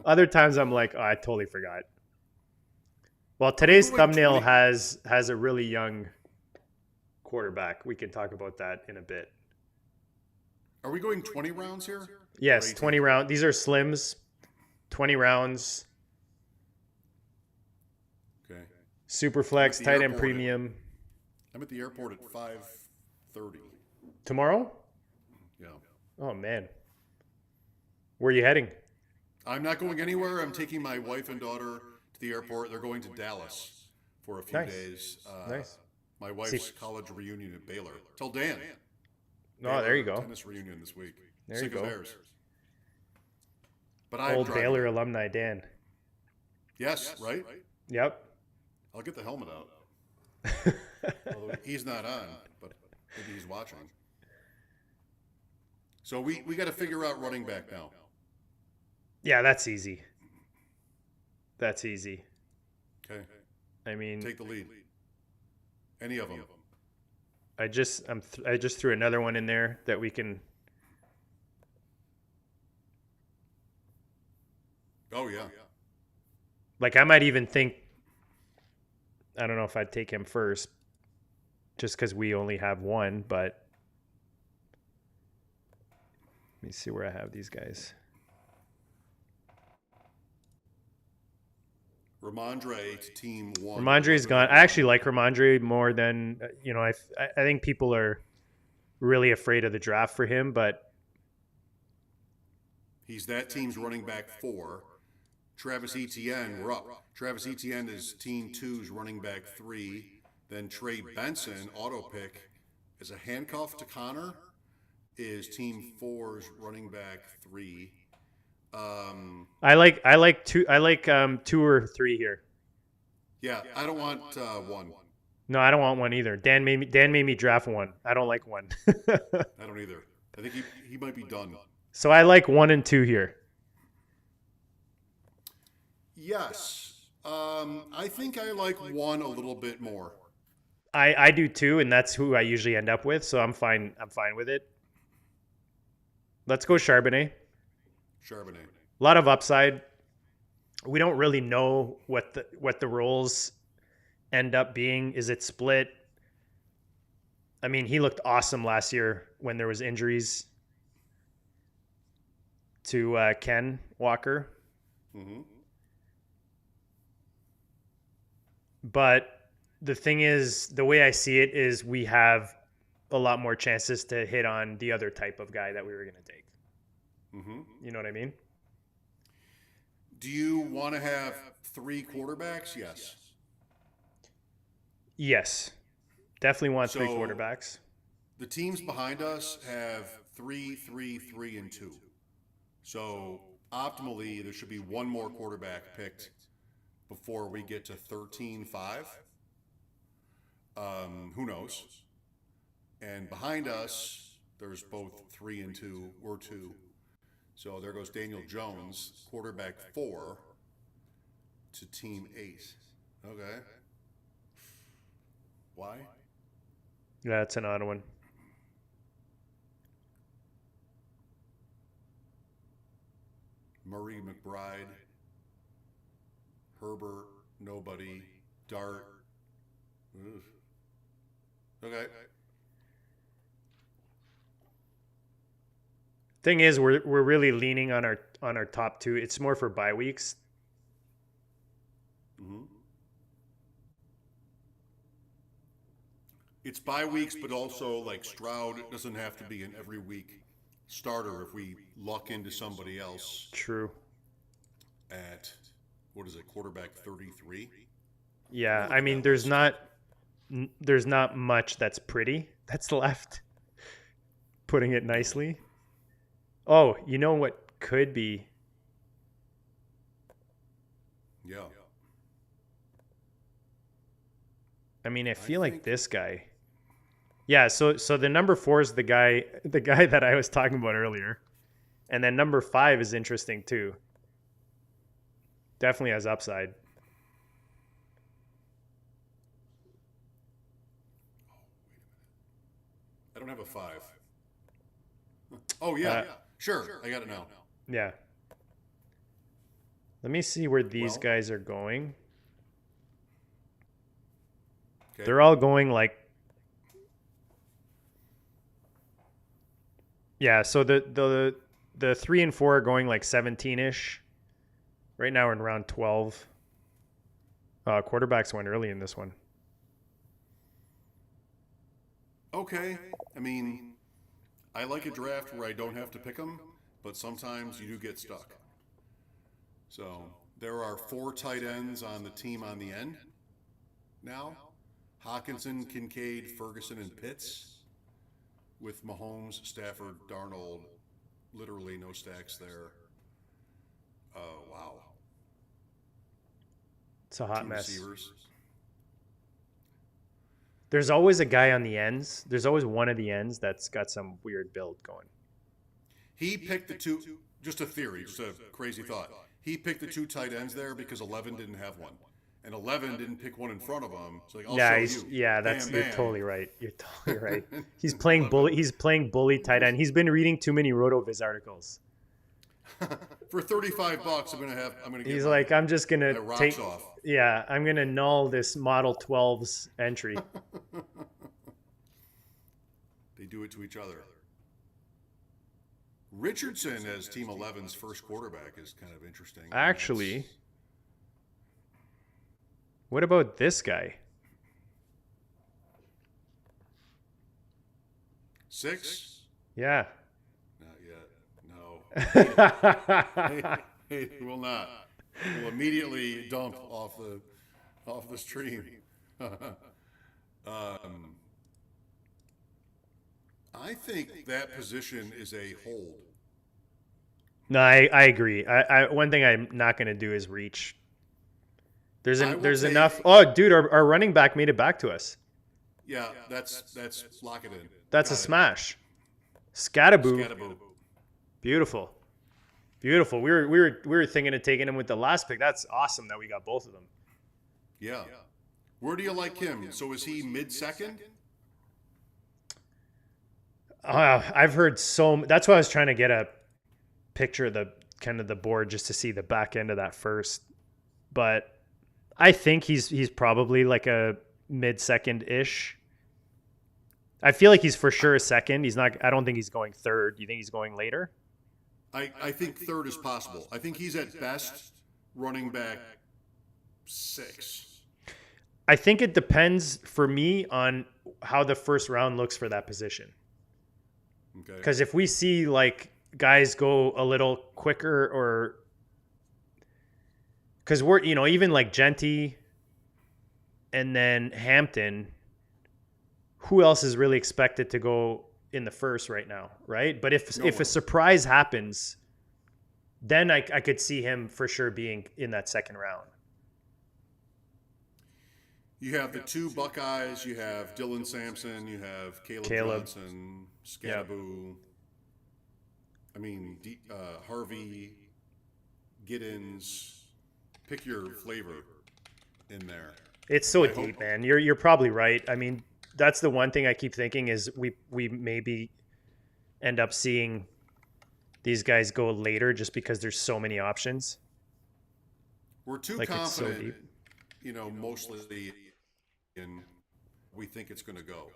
Other times I'm like, oh, I totally forgot. Well, today's thumbnail has a really young quarterback. We can talk about that in a bit. Are we going 20 rounds here? Yes, 20 rounds. These are slims. 20 rounds. Okay. Superflex, tight end premium. I'm at the airport at 5:30. Tomorrow? Yeah. Oh, man. Where are you heading? I'm not going anywhere. I'm taking my wife and daughter to the airport. They're going to Dallas for a few days. Nice. My wife's college reunion at Baylor. Tell Dan. Oh, there you go. Tennis reunion this week. There you go. Theirs. But Old Baylor alumni Dan. Yes, right? Yep. I'll get the helmet out. Although he's not on, but maybe he's watching. So we got to figure out running back now. Yeah, that's easy. Okay. I mean, take the lead. Any of them. I just threw another one in there that we can. Oh yeah. Like I might even think. I don't know if I'd take him first, just because we only have one. But let me see where I have these guys. Ramondre to team 1. Ramondre's gone. I actually like Ramondre more than I think people are really afraid of the draft for him, but he's that team's running back 4. Travis Etienne, we're up. Travis Etienne is team 2's running back 3. Then Trey Benson, auto pick, as a handcuff to Connor, is team 4's running back 3. I like 2 or 3 here. Yeah, I don't want 1. No, I don't want 1 either. Dan made me draft 1. I don't like 1. I don't either. I think he might be done. So I like 1 and 2 here. Yes. I think I like one a little bit more. I do too, and that's who I usually end up with, so I'm fine with it. Let's go Charbonnet. Charbonnet. A lot of upside. We don't really know what the roles end up being. Is it split? I mean, he looked awesome last year when there was injuries to Ken Walker. Mm-hmm. But the thing is, the way I see it is we have a lot more chances to hit on the other type of guy that we were going to take. Mm-hmm. You know what I mean? Do you want to have 3 quarterbacks? Yes. Yes. Definitely want 3 So- quarterbacks. The teams behind us have 3, 3, 3, and 2. So optimally, there should be one more quarterback picked before we get to 13-5. Who knows? And behind us, there's both 3 and 2. We're 2. So there goes Daniel Jones, quarterback 4 to team 8. Okay. Why? Yeah, it's an odd one. Murray, McBride, Herbert, nobody, Dart. Ugh. Okay. Thing is, we're really leaning on our top 2. It's more for bye weeks. Mm-hmm. It's bye weeks, but also like Stroud doesn't have to be an every week starter if we luck into somebody else True. at, what is it, quarterback 33? Yeah, I mean, there's not much that's pretty that's left. Putting it nicely. Oh, you know what could be? Yeah. I mean, I feel think- like this guy. Yeah, so the number 4 is the guy that I was talking about earlier. And then number 5 is interesting too. Definitely has upside. I don't have a 5. Oh, yeah. Sure. I got it now. Yeah. Let me see where these Well- guys are going. Okay. They're all going like, yeah. So the 3 and 4 are going like 17-ish. Right now we're in round 12. Quarterbacks went early in this one. Okay. I mean, I like a draft where I don't have to pick them, but sometimes you do get stuck. So there are 4 tight ends on the team on the end now. Hawkinson, Kincaid, Ferguson, and Pitts, with Mahomes, Stafford, Darnold, literally no stacks there. Oh, wow. It's a hot 2 mess. receivers. There's always a guy on the ends. There's always one of the ends that's got some weird build going. He picked the 2, just a theory, just a crazy thought. He picked the 2 tight ends there because 11 didn't have one. And 11 didn't pick one in front of him. So like, I'll show you. That's Bam, you're bam. totally right. You're totally right. He's playing bully tight end. He's been reading too many RotoViz articles. For $35, I'm gonna get. He's my- like, I'm just gonna my rocks take. off. Yeah, I'm gonna null this Model 12's entry. They do it to each other. Richardson as Team 11's first quarterback is kind of interesting. Actually, what about this guy? 6? Yeah. Not yet. No. He will not. Will immediately dump off the stream. I think that position is a hold. No, I agree. I one thing I'm not gonna do is reach. There's I will there's take- enough. Oh, dude, our running back made it back to us. Yeah, that's lock it in. That's Got a it. smash. Scattaboo. Scattaboo. Beautiful. We were thinking of taking him with the last pick. That's awesome that we got both of them. Yeah. Where do you like him? So is he mid-second? I've heard that's why I was trying to get a picture of the kind of the board just to see the back end of that first. But I think he's probably like a mid-second ish. I feel like he's for sure a second. He's not. I don't think he's going third. Do you think he's going later? I think third is possible. I think he's at best running back 6. I think it depends for me on how the first round looks for that position. Okay. Because if we see like guys go a little quicker, or because we're even like Genty and then Hampton, who else is really expected to go in the first right now, right? But if a surprise happens, then I could see him for sure being in that second round. You have the 2 Buckeyes. You have Dylan Sampson. You have Caleb. Johnson, Scadaboo. Yep. I mean, Harvey, Giddens. Pick your flavor in there. It's so deep, man. You're probably right. I mean, that's the one thing I keep thinking is we maybe end up seeing these guys go later just because there's so many options. We're too confident, it's so deep. Mostly in we think it's going to go.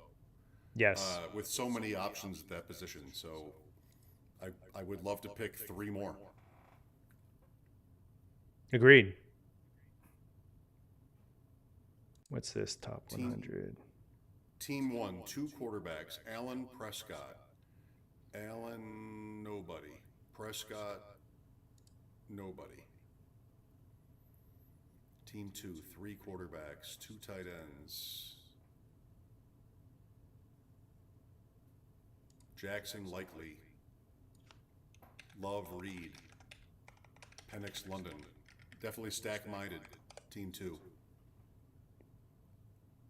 Yes. With so many options at that position. So I would love to pick 3 more. Agreed. What's this top 100? Team 1, 2 quarterbacks. Allen, Prescott. Allen, nobody. Prescott, nobody. Team 2, 3 quarterbacks, 2 tight ends. Jackson, likely. Love, Reed. Penix, London. Definitely stack-minded. Team 2.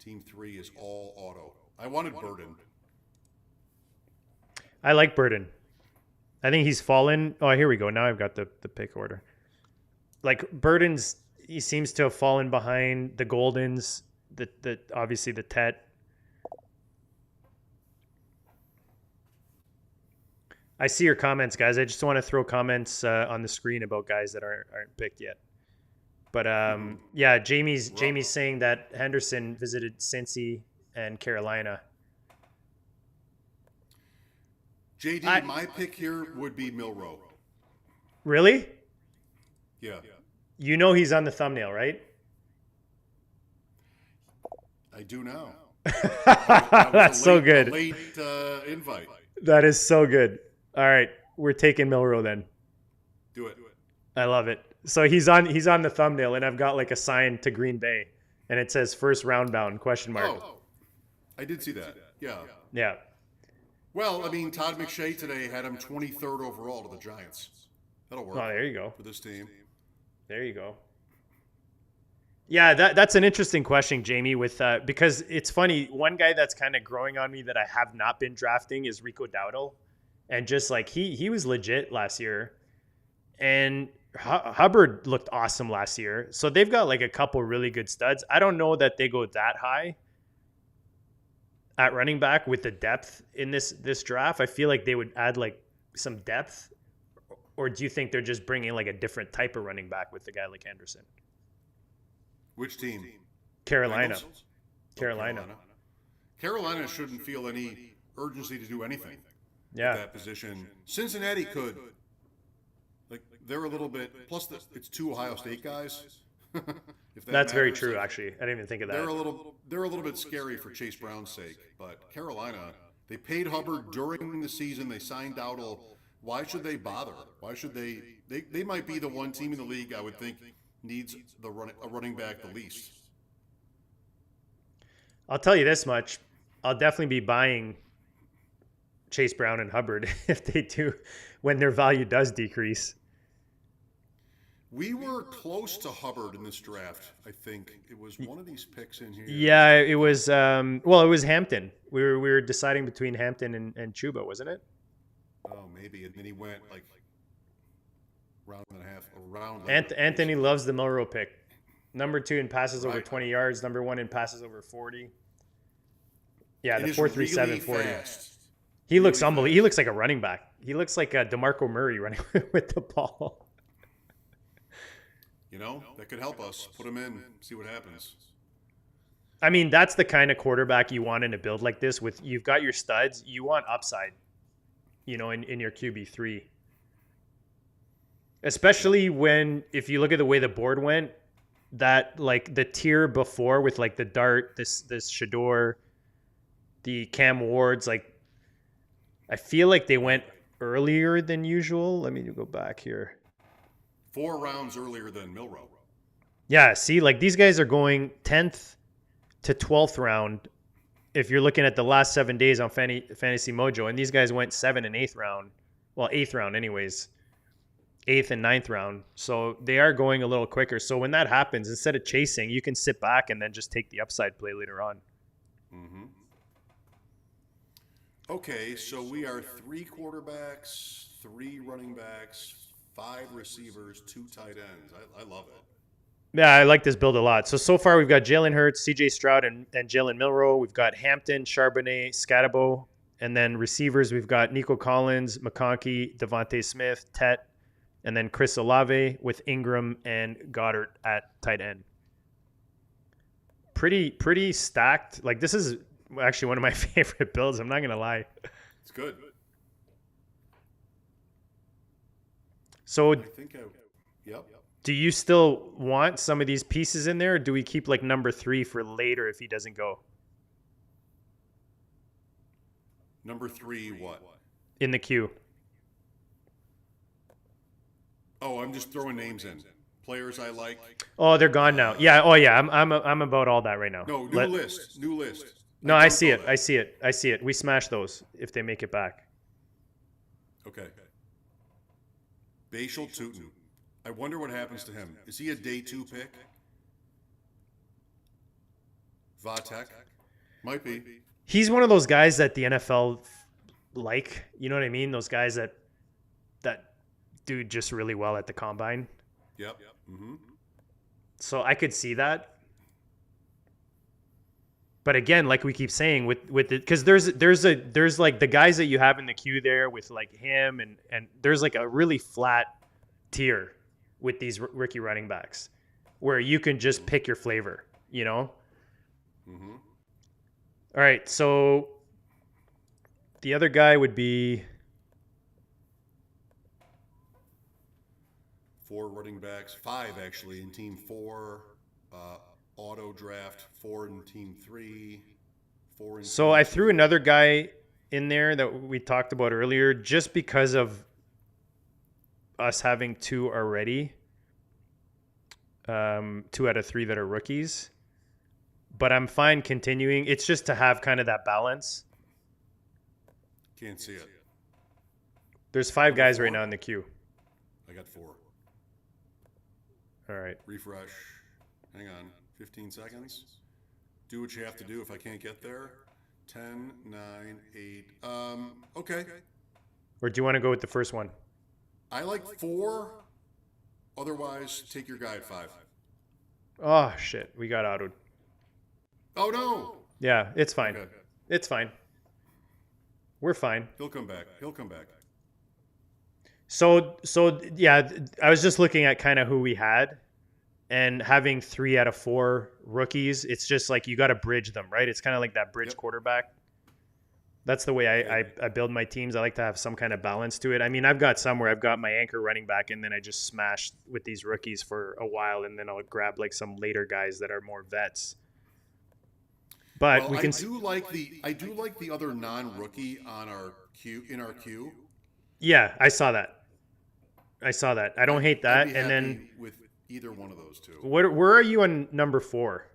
Team 3 is all auto. I wanted Burden. I like Burden. I think he's fallen. Oh, here we go. Now I've got the pick order. Like Burden's, he seems to have fallen behind the Goldens, the obviously the Tet. I see your comments, guys. I just want to throw comments on the screen about guys that aren't picked yet. But yeah, Jamie's saying that Henderson visited Cincy and Carolina. JD, my pick here would be Milroe. Really? Yeah. You know he's on the thumbnail, right? I do now. That's so good. Late invite. That is so good. All right, we're taking Milroe then. Do it. I love it. So he's on the thumbnail, and I've got like a sign to Green Bay, and it says first round bound ? Oh, I did see that. Yeah. Yeah. Well, I mean, Todd McShay today had him 23rd overall to the Giants. That'll work. Oh, there you go. For this team. There you go. Yeah, that's an interesting question, Jamie. With because it's funny, one guy that's kind of growing on me that I have not been drafting is Rico Dowdle, and just like he was legit last year, and Hubbard looked awesome last year. So they've got like a couple really good studs. I don't know that they go that high at running back with the depth in this draft. I feel like they would add like some depth, or do you think they're just bringing like a different type of running back with a guy like Henderson? Which team? Carolina. Bengals? Carolina. Carolina shouldn't feel any urgency to do anything at that position. Cincinnati could. Like they're a little bit. Plus, it's 2 Ohio State guys. If that's very true. Actually, I didn't even think of that. They're a little bit scary for Chase Brown's sake. But Carolina, they paid Hubbard during the season. They signed Dowdle. Why should they bother? Why should they? They might be the one team in the league I would think needs a running back the least. I'll tell you this much. I'll definitely be buying Chase Brown and Hubbard if they do, when their value does decrease. We were close to Hubbard in this draft, I think. It was one of these picks in here. Yeah, it was it was Hampton. We were deciding between Hampton and Chuba, wasn't it? Oh, maybe. And then he went like round and a half around. Anthony loves the Milroe pick. Number 2 in passes over Right. 20 yards. Number 1 in passes over 40. Yeah, It the is 4.37 really 40. fast. He looks Really unbelievable. fast. He looks like a running back. He looks like a DeMarco Murray running with the ball. You know, that could help us. Put him in, see what happens. I mean, that's the kind of quarterback you want in a build like this. With you've got your studs, you want upside, in your QB3. Especially when, if you look at the way the board went, that like the tier before with like the Dart, this Shador, the Cam Wards, like I feel like they went earlier than usual. Let me go back here. 4 rounds earlier than Milrow. Yeah, see, like these guys are going 10th to 12th round if you're looking at the last 7 days on Fantasy Mojo, and these guys went 7th and 8th round. Well, 8th round anyways. 8th and 9th round. So they are going a little quicker. So when that happens, instead of chasing, you can sit back and then just take the upside play later on. Mm-hmm. Okay, so we are 3 quarterbacks, 3 running backs, 5 receivers, 2 tight ends. I love it. Yeah, I like this build a lot. So far we've got Jalen Hurts, CJ Stroud, and Jalen Milrow. We've got Hampton, Charbonnet, Scatabo. And then receivers, we've got Nico Collins, McConkey, Devontae Smith, Tet, and then Chris Olave with Ingram and Goddard at tight end. Pretty stacked. Like this is actually one of my favorite builds. I'm not going to lie. It's good. So yep. do you still want some of these pieces in there, or do we keep like number 3 for later if he doesn't go? Number 3, what? In the queue. Oh, I'm just throwing names in. Players I like. Oh, they're gone now. Yeah. Oh, yeah. I'm about all that right now. No, new list. No, I see it. I see it. We smash those if they make it back. Okay. Bashal Tootin. I wonder what happens to him. Is he a day 2 pick? Vatek? Might be. He's one of those guys that the NFL like. You know what I mean? Those guys that do just really well at the combine. Yep. Mm-hmm. So I could see that. But again, like we keep saying with it, because there's like the guys that you have in the queue there with like him and there's like a really flat tier with these rookie running backs where you can just pick your flavor, Mm-hmm. All right, so the other guy would be 4 running backs, 5 actually in team 4. Auto draft 4 in team 3. 4 in. So team I 2. threw another guy in there that we talked about earlier, just because of us having 2 already. 2 out of 3 that are rookies. But I'm fine continuing. It's just to have kind of that balance. Can't see it. There's 5 guys 4? right now in the queue. I got 4. All right. Refresh. Hang on. 15 seconds. Do what you have to do if I can't get there. 10, 9, 8. Okay. Or do you want to go with the first one? I like 4. Otherwise, take your guy at 5. Oh, shit. We got autoed. Oh, no. Yeah, it's fine. Okay. It's fine. We're fine. He'll come back. So yeah, I was just looking at kind of who we had, and having 3 out of 4 rookies, it's just like you got to bridge them, right? It's kind of like that bridge quarterback. That's the way I build my teams. I like to have some kind of balance to it. I mean, I've got some where I've got my anchor running back, and then I just smash with these rookies for a while, and then I'll grab like some later guys that are more vets. But well, we can. I do like the other non-rookie on our queue queue. Yeah, I saw that. I don't hate that. I'd be And happy then with either one of those 2. where are you on number 4?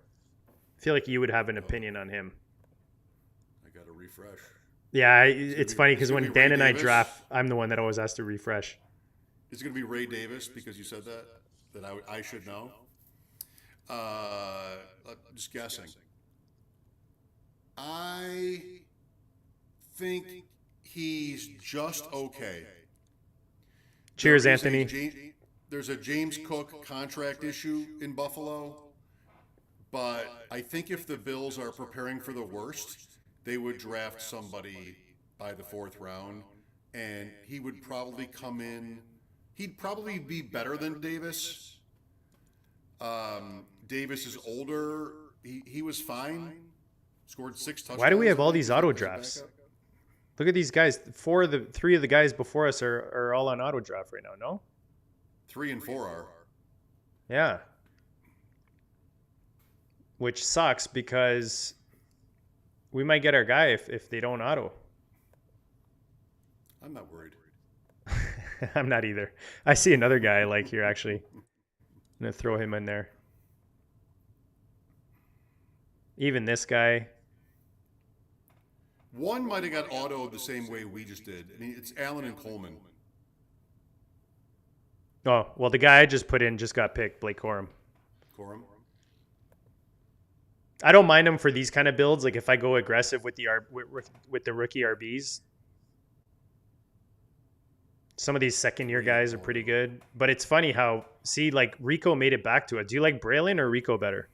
I feel like you would have an opinion on him. I got to refresh. Yeah, it's funny because when be Dan Ray and I Davis. draft, I'm the one that always has to refresh. Is it going to be Ray Davis because you said that I should know? Just guessing. I think he's just okay. Cheers, There is Anthony. there's a James Cook contract issue in Buffalo. But I think if the Bills are preparing for the worst, they would draft somebody by the 4th round, and he would probably come in. He'd probably be better than Davis. Davis is older. He was fine. Scored 6 touchdowns. Why do we have all these as a auto drafts? Look at these guys. 3 of the guys before us are all on auto draft right now, no? 3 and 4 are. Yeah. Which sucks because we might get our guy if they don't auto. I'm not worried. I'm not either. I see another guy I like here, actually. I'm going to throw him in there. Even this guy. One might have got autoed the same way we just did. I mean, it's Allen and Coleman. Oh, well, the guy I just put in just got picked, Blake Corum. Corum? I don't mind him for these kind of builds. Like if I go aggressive with the rookie RBs, some of these second-year guys are pretty good. But it's funny how, like Rico made it back to it. Do you like Braylon or Rico better?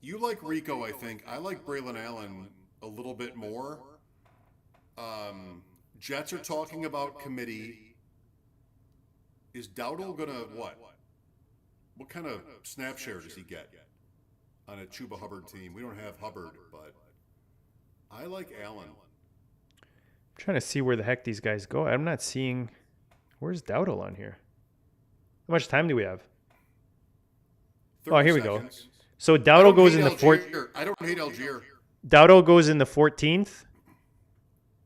You like Rico, I think. I like Braylon Allen a little bit more. Jets are talking about committee. Is Dowdle going to what? What kind of snap share does he get on a Chuba Hubbard team? We don't have Hubbard, but I like Allen. I'm trying to see where the heck these guys go. I'm not seeing. Where's Dowdle on here? How much time do we have? Oh, here we go. So Dowdle goes in the 4th. I don't hate Algier. Dowdle goes in the 14th,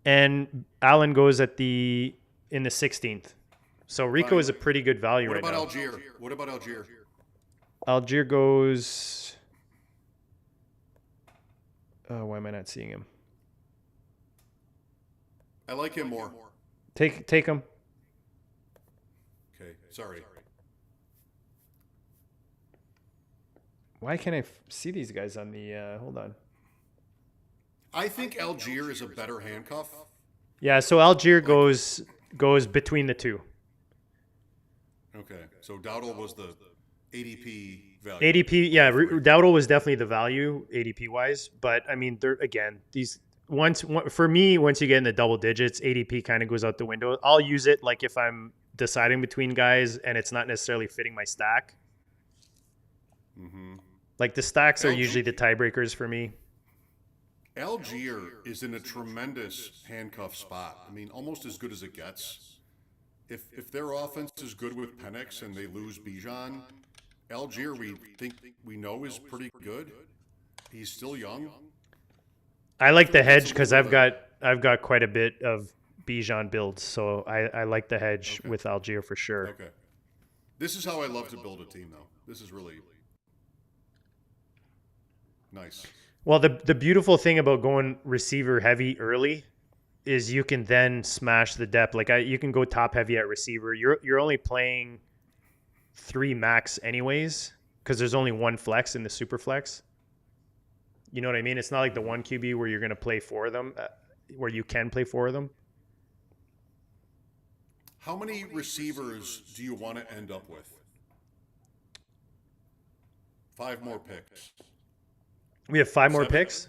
and Allen goes in the 16th. So Rico is a pretty good value right now. What about Algier? Algier goes. Oh, why am I not seeing him? I like him more. Take him. Okay, sorry. Why can't I see these guys on the? Hold on. I think Algier is a better handcuff. Yeah, so Algier goes between the two. Okay, so Dowdle was the ADP value. ADP, yeah, Dowdle was definitely the value ADP wise, but I mean, these for me, once you get in the double digits, ADP kind of goes out the window. I'll use it like if I'm deciding between guys and it's not necessarily fitting my stack. Mm-hmm. Like the stacks are usually the tiebreakers for me. Algier is in a tremendous handcuff spot. I mean, almost as good as it gets. If their offense is good with Penix and they lose Bijan, Algier we know is pretty good. He's still young. I like the hedge because I've got quite a bit of Bijan builds, so I like the hedge with Algier for sure. Okay. This is how I love to build a team, though. This is really nice. Well, the beautiful thing about going receiver heavy early is you can then smash the depth. Like you can go top heavy at receiver. You're only playing 3 max anyways because there's only 1 flex in the Superflex. You know what I mean? It's not like the 1 QB where you're going to play 4 of them, where you can play 4 of them. How many receivers do you want to end up with? 5 more picks. We have 5 more picks?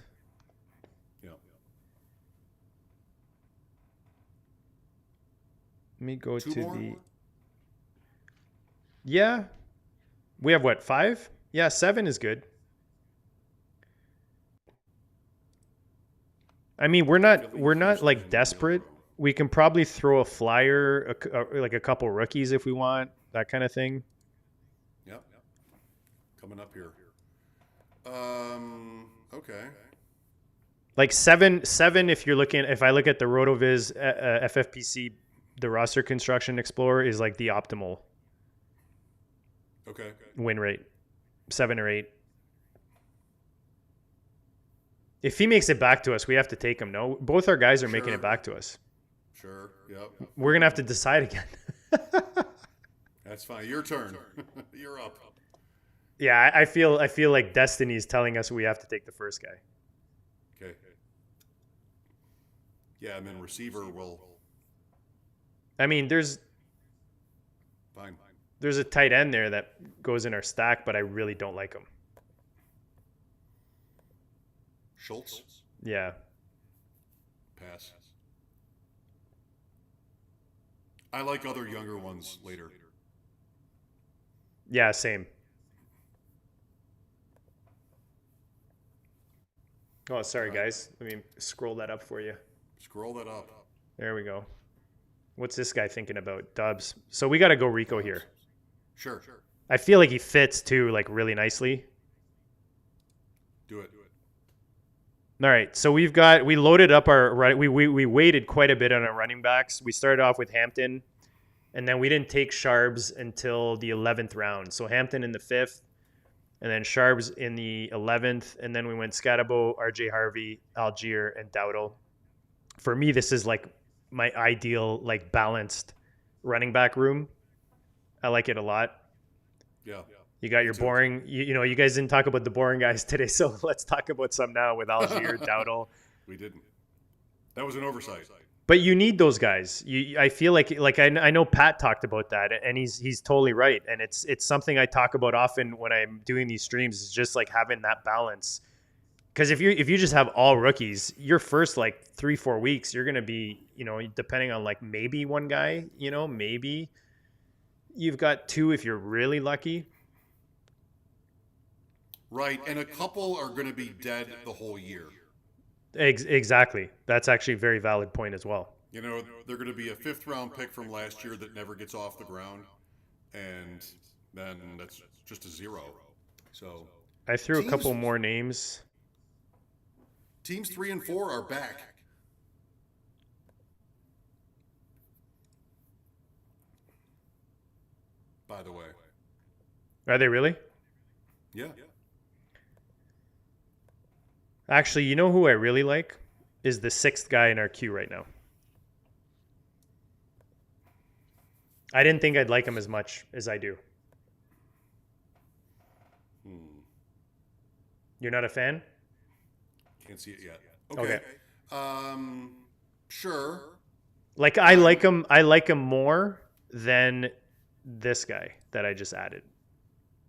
Yeah. Let me go 2 to more? the... Yeah. We have what, 5? Yeah, 7 is good. I mean, we're not like desperate. We can probably throw a flyer, like a couple rookies if we want, that kind of thing. Yep. Coming up here. Okay. Like 7 if you're looking, if I look at the RotoViz FFPC, the roster construction explorer is like the optimal win rate, 7 or 8. If he makes it back to us, we have to take him. No, both our guys are making it back to us. Sure. Yep. We're gonna have to decide again. That's fine. Your turn. You're up. Yeah, I feel like destiny is telling us we have to take the first guy. Okay. Yeah, and then receiver will. I mean, there's Fine. a tight end there that goes in our stack, but I really don't like him. Schultz? Yeah. Pass. I like other younger ones later. Yeah, same. Oh, sorry, guys. Let me scroll that up for you. Scroll that up. There we go. What's this guy thinking about? Dubs. So we got to go Rico here. Sure. I feel like he fits too, like really nicely. Do it. All right. So we loaded up we waited quite a bit on our running backs. We started off with Hampton, and then we didn't take Sharbs until the 11th round. So Hampton in the 5th, and then Sharbs in the 11th, and then we went Scatabo, RJ Harvey, Algier, and Dowdle. For me, this is like my ideal, like balanced running back room. I like it a lot. Yeah. You got your boring, you guys didn't talk about the boring guys today, so let's talk about some now with Algier, Dowdle. We didn't. That was an oversight. But you need those guys. I feel like I know Pat talked about that, and he's totally right. And it's something I talk about often when I'm doing these streams. Is just like having that balance. Because if you just have all rookies, your first like 3-4 weeks, you're gonna be, depending on like maybe one guy, maybe you've got 2 if you're really lucky. Right, and a couple are going to be dead the whole year. Exactly. That's actually a very valid point as well. They're going to be a 5th round pick from last year that never gets off the ground, and then that's just a 0. So I threw a couple more names. Teams 3 and 4 are back. By the way. Are they really? Yeah. Actually, you know who I really like is the 6th guy in our queue right now. I didn't think I'd like him as much as I do. You're not a fan? Can't see it yet. Okay. Sure. Like I like him more than this guy that I just added.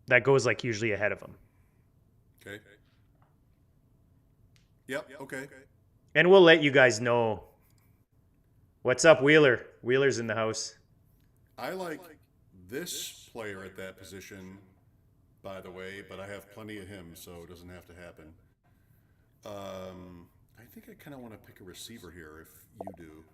That goes like usually ahead of him. Okay. Yep. Okay. And we'll let you guys know. What's up, Wheeler? Wheeler's in the house. I like this player at that position, by the way, but I have plenty of him, so it doesn't have to happen. I think I kind of want to pick a receiver here if you do.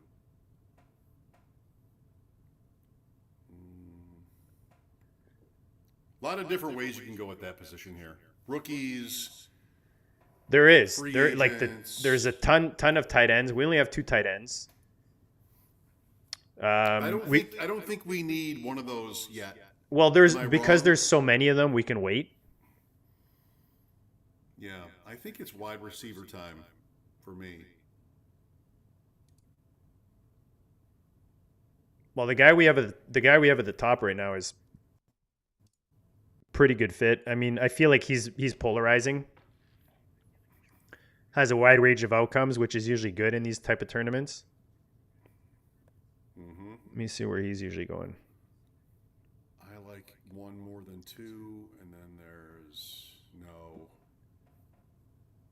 A lot of different ways you can go at that position here. Rookies. There is. Free There like agents. there's a ton of tight ends. We only have 2 tight ends. I don't think we need one of those yet. Well, Am I because wrong? there's so many of them, we can wait. Yeah, I think it's wide receiver time for me. Well, the guy we have at the top right now is pretty good fit. I mean, I feel like he's polarizing. Has a wide range of outcomes, which is usually good in these type of tournaments. Mm-hmm. Let me see where he's usually going. I like 1 more than 2, and then there's no.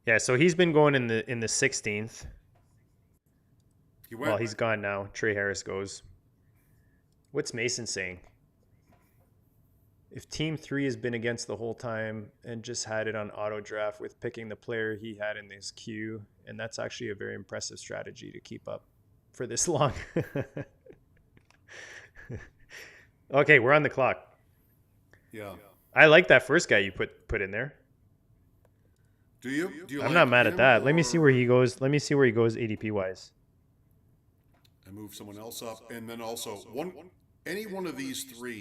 Yeah, so he's been going in the 16th. He went. Well, he's gone now. Trey Harris goes. What's Mason saying? If Team 3 has been against the whole time and just had it on auto draft with picking the player he had in his queue, and that's actually a very impressive strategy to keep up for this long. Okay, we're on the clock. Yeah. I like that first guy you put in there. Do you? I'm like not mad him, at that. Let me see or- where he goes. Let me see where he goes ADP wise. I move someone else up, and then also any one of these 3.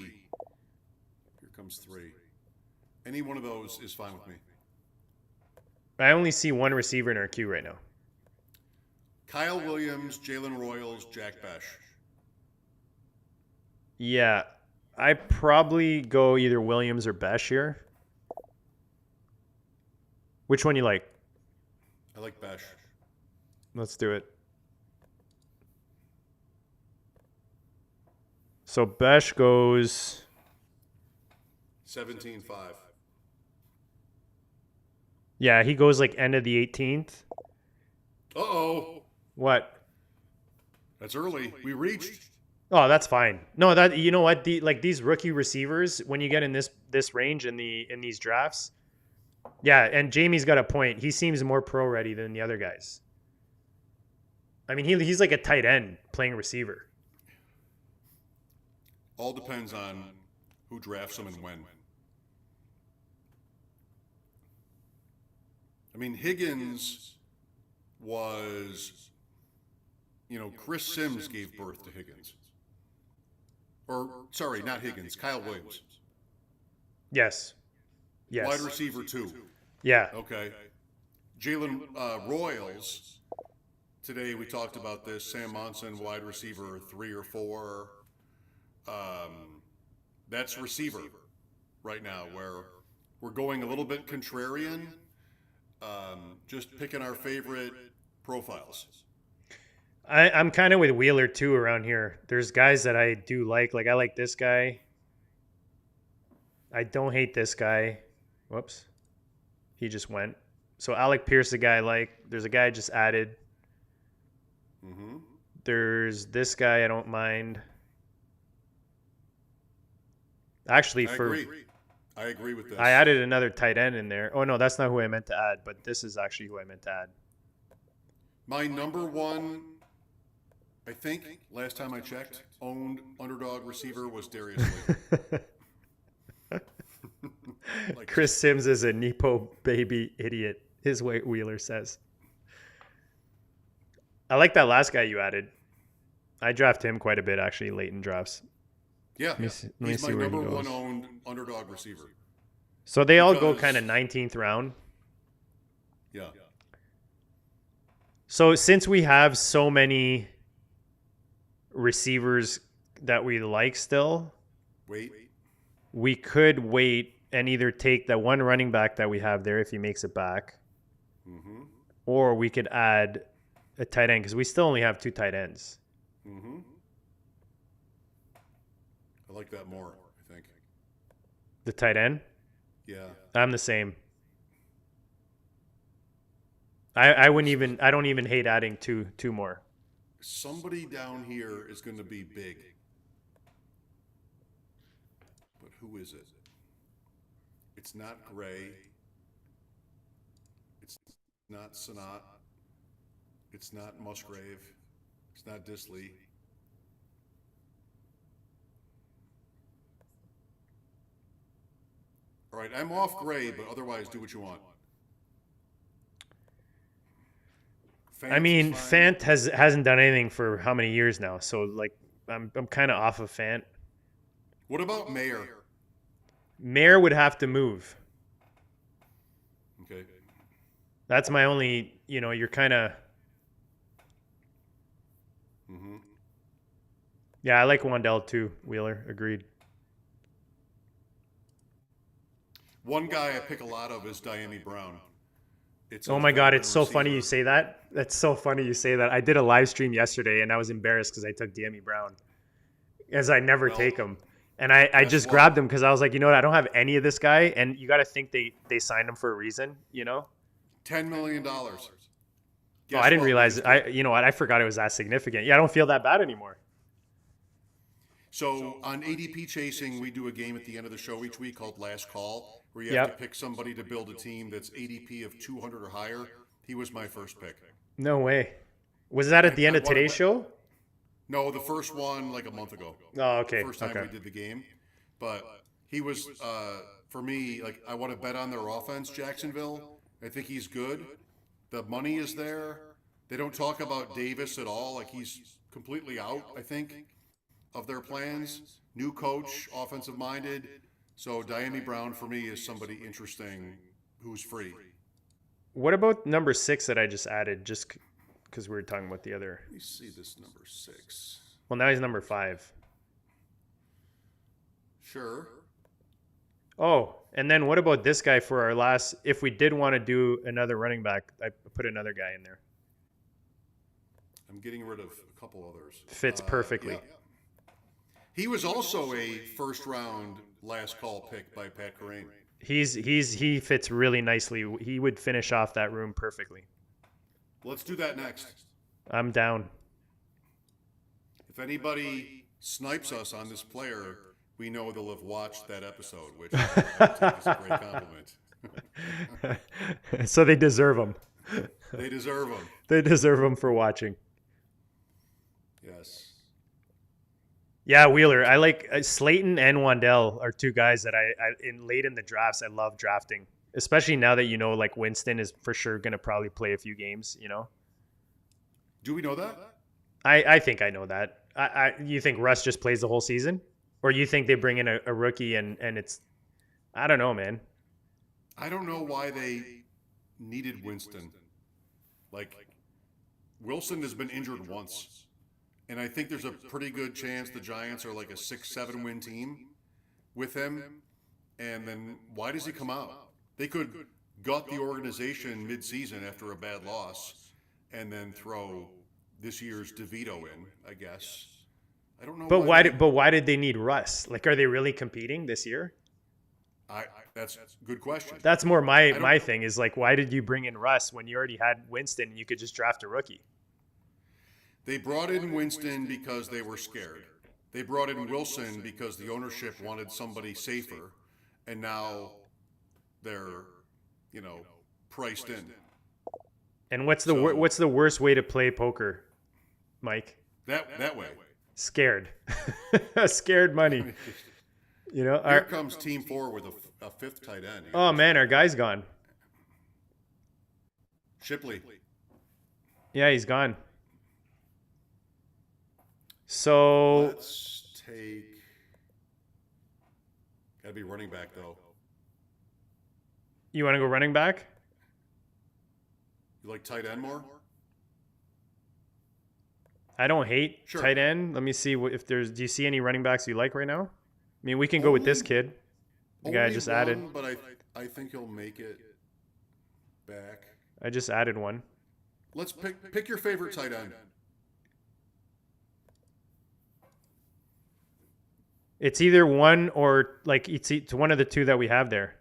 Here comes 3. Any one of those is fine with me. I only see 1 receiver in our queue right now. Kyle Williams, Jalen Royals, Jack Besh. Yeah, I probably go either Williams or Besh here. Which one you like? I like Besh. Let's do it. So Besh goes 17-5. Yeah, he goes like end of the 18th. Uh-oh. What? That's early. We reached. Oh, that's fine. No, that you know what? These rookie receivers, when you get in this range in these drafts, yeah, and Jamie's got a point. He seems more pro ready than the other guys. I mean, he's like a tight end playing receiver. All depends on who drafts him and when. I mean, Higgins was, Chris Sims gave birth to Higgins. Or, sorry, not Higgins, Kyle Williams. Yes. Wide receiver 2. Yeah. Okay. Jalen Royals. Today we talked about this. Sam Monson, wide receiver 3 or 4. That's receiver right now, where we're going a little bit contrarian. Just picking our favorite profiles. I'm kind of with Wheeler too around here. There's guys that I do like. Like I like this guy. I don't hate this guy. Whoops. He just went. So Alec Pierce, a guy I like. There's a guy I just added. Mm-hmm. There's this guy I don't mind. Actually, I agree with this. I added another tight end in there. Oh no, that's not who I meant to add, but this is actually who I meant to add. My number one, I think, last time I checked, owned underdog receiver was Darius Lee. Chris Sims is a Nepo baby idiot, his way Wheeler says. I like that last guy you added. I draft him quite a bit, actually, late in drafts. Yeah, He's my number one owned underdog receiver. So they all go kind of 19th round. Yeah. So since we have so many receivers that we like still, we could wait and either take that one running back that we have there if he makes it back, or we could add a tight end because we still only have 2 tight ends. I like that more, I think. The tight end? Yeah. I'm the same. I don't even hate adding two more. Somebody down here is going to be big. But who is it? It's not Gray. It's not Sanat. It's not Musgrave. It's not Disley. All right, I'm off Gray, but otherwise do what you want. I mean, Fant hasn't done anything for how many years now? So like, I'm kind of off of Fant. What about Mayer? Mayer would have to move. Okay. That's my only. You're kind of. Yeah, I like Wandell too. Wheeler, agreed. One guy I pick a lot of is Diami Brown. Oh my God, it's so funny you say that. That's so funny you say that. I did a live stream yesterday and I was embarrassed because I took Diami Brown, as I never take him. And I just grabbed him because I was like, you know what? I don't have any of this guy. And you got to think they signed him for a reason, $10 million. Oh, I didn't realize. I forgot it was that significant. Yeah, I don't feel that bad anymore. So on ADP Chasing, we do a game at the end of the show each week called Last Call, where you have to pick somebody to build a team that's ADP of 200 or higher. He was my first pick. No way. Was that at the end of today's show? No, the first one like a month ago. Oh, okay. First time we did the game. But he was, for me, like I want to bet on their offense, Jacksonville. I think he's good. The money is there. They don't talk about Davis at all. Like he's completely out, I think, of their plans. New coach, offensive minded. So Diami Brown for me is somebody interesting who's free. What about number 6 that I just added? Just because we were talking about the other. Let me see this number 6. Well, now he's number 5. Sure. Oh, and then what about this guy for our last? If we did want to do another running back, I put another guy in there. I'm getting rid of a couple others. Fits perfectly. Yeah. He was also a first round last call pick by Pat Corain. He fits really nicely. He would finish off that room perfectly. Let's do that next. I'm down. If anybody snipes us on this player, we know they'll have watched that episode, which I take as a great compliment. So they deserve them. They deserve them. They deserve them for watching. Yes. Yeah, Wheeler. I like Slayton and Wandell are two guys that I late in the drafts I love drafting, especially now that like Winston is for sure going to probably play a few games. Do we know that? I think I know that. You think Russ just plays the whole season, or you think they bring in a rookie and it's I don't know, man. I don't know why they needed Winston. Like Wilson has been injured once. And I think there's a pretty good chance the Giants are like a 6-7 win team with him. And then why does he come out? They could gut the organization mid-season after a bad loss and then throw this year's DeVito in, I guess. I don't know. But why did they need Russ? Like, are they really competing this year? That's a good question. That's more my thing is like, why did you bring in Russ when you already had Winston and you could just draft a rookie? They brought in Winston because they were scared. They brought in Wilson because the ownership wanted somebody safer, and now they're, priced in. And what's the worst way to play poker, Mike? That way. Scared. Scared money. Here comes Team 4 with a fifth tight end. Oh man, our guy's gone. Shipley. Yeah, he's gone. So let's take. Gotta be running back though. You want to go running back? You like tight end more? I don't hate Sure. tight end. Let me see if there's. Do you see any running backs you like right now? I mean, we can go with this kid. The guy I just added. But I think he'll make it back. I just added one. Let's pick your favorite tight end. It's either one or it's one of the two that we have there.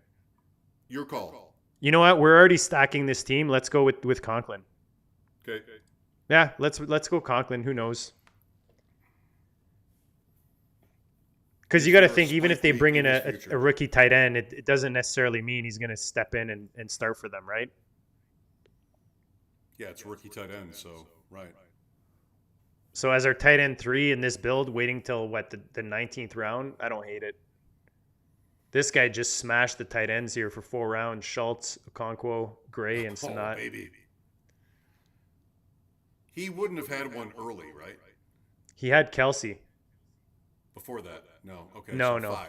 Your call. You know what? We're already stacking this team. Let's go with Conklin. Okay. Yeah, let's go Conklin. Who knows? Because you got to think, even if they bring in a rookie tight end, it doesn't necessarily mean he's going to step in and start for them, right? Yeah, it's rookie tight end, so right. So as our tight end 3 in this build, waiting till the 19th round, I don't hate it. This guy just smashed the tight ends here for 4 rounds. Schultz, Okonkwo, Gray, and Sanat. Oh, baby. He wouldn't have had one early, right? He had Kelsey. Before that, no. Okay, no. 5.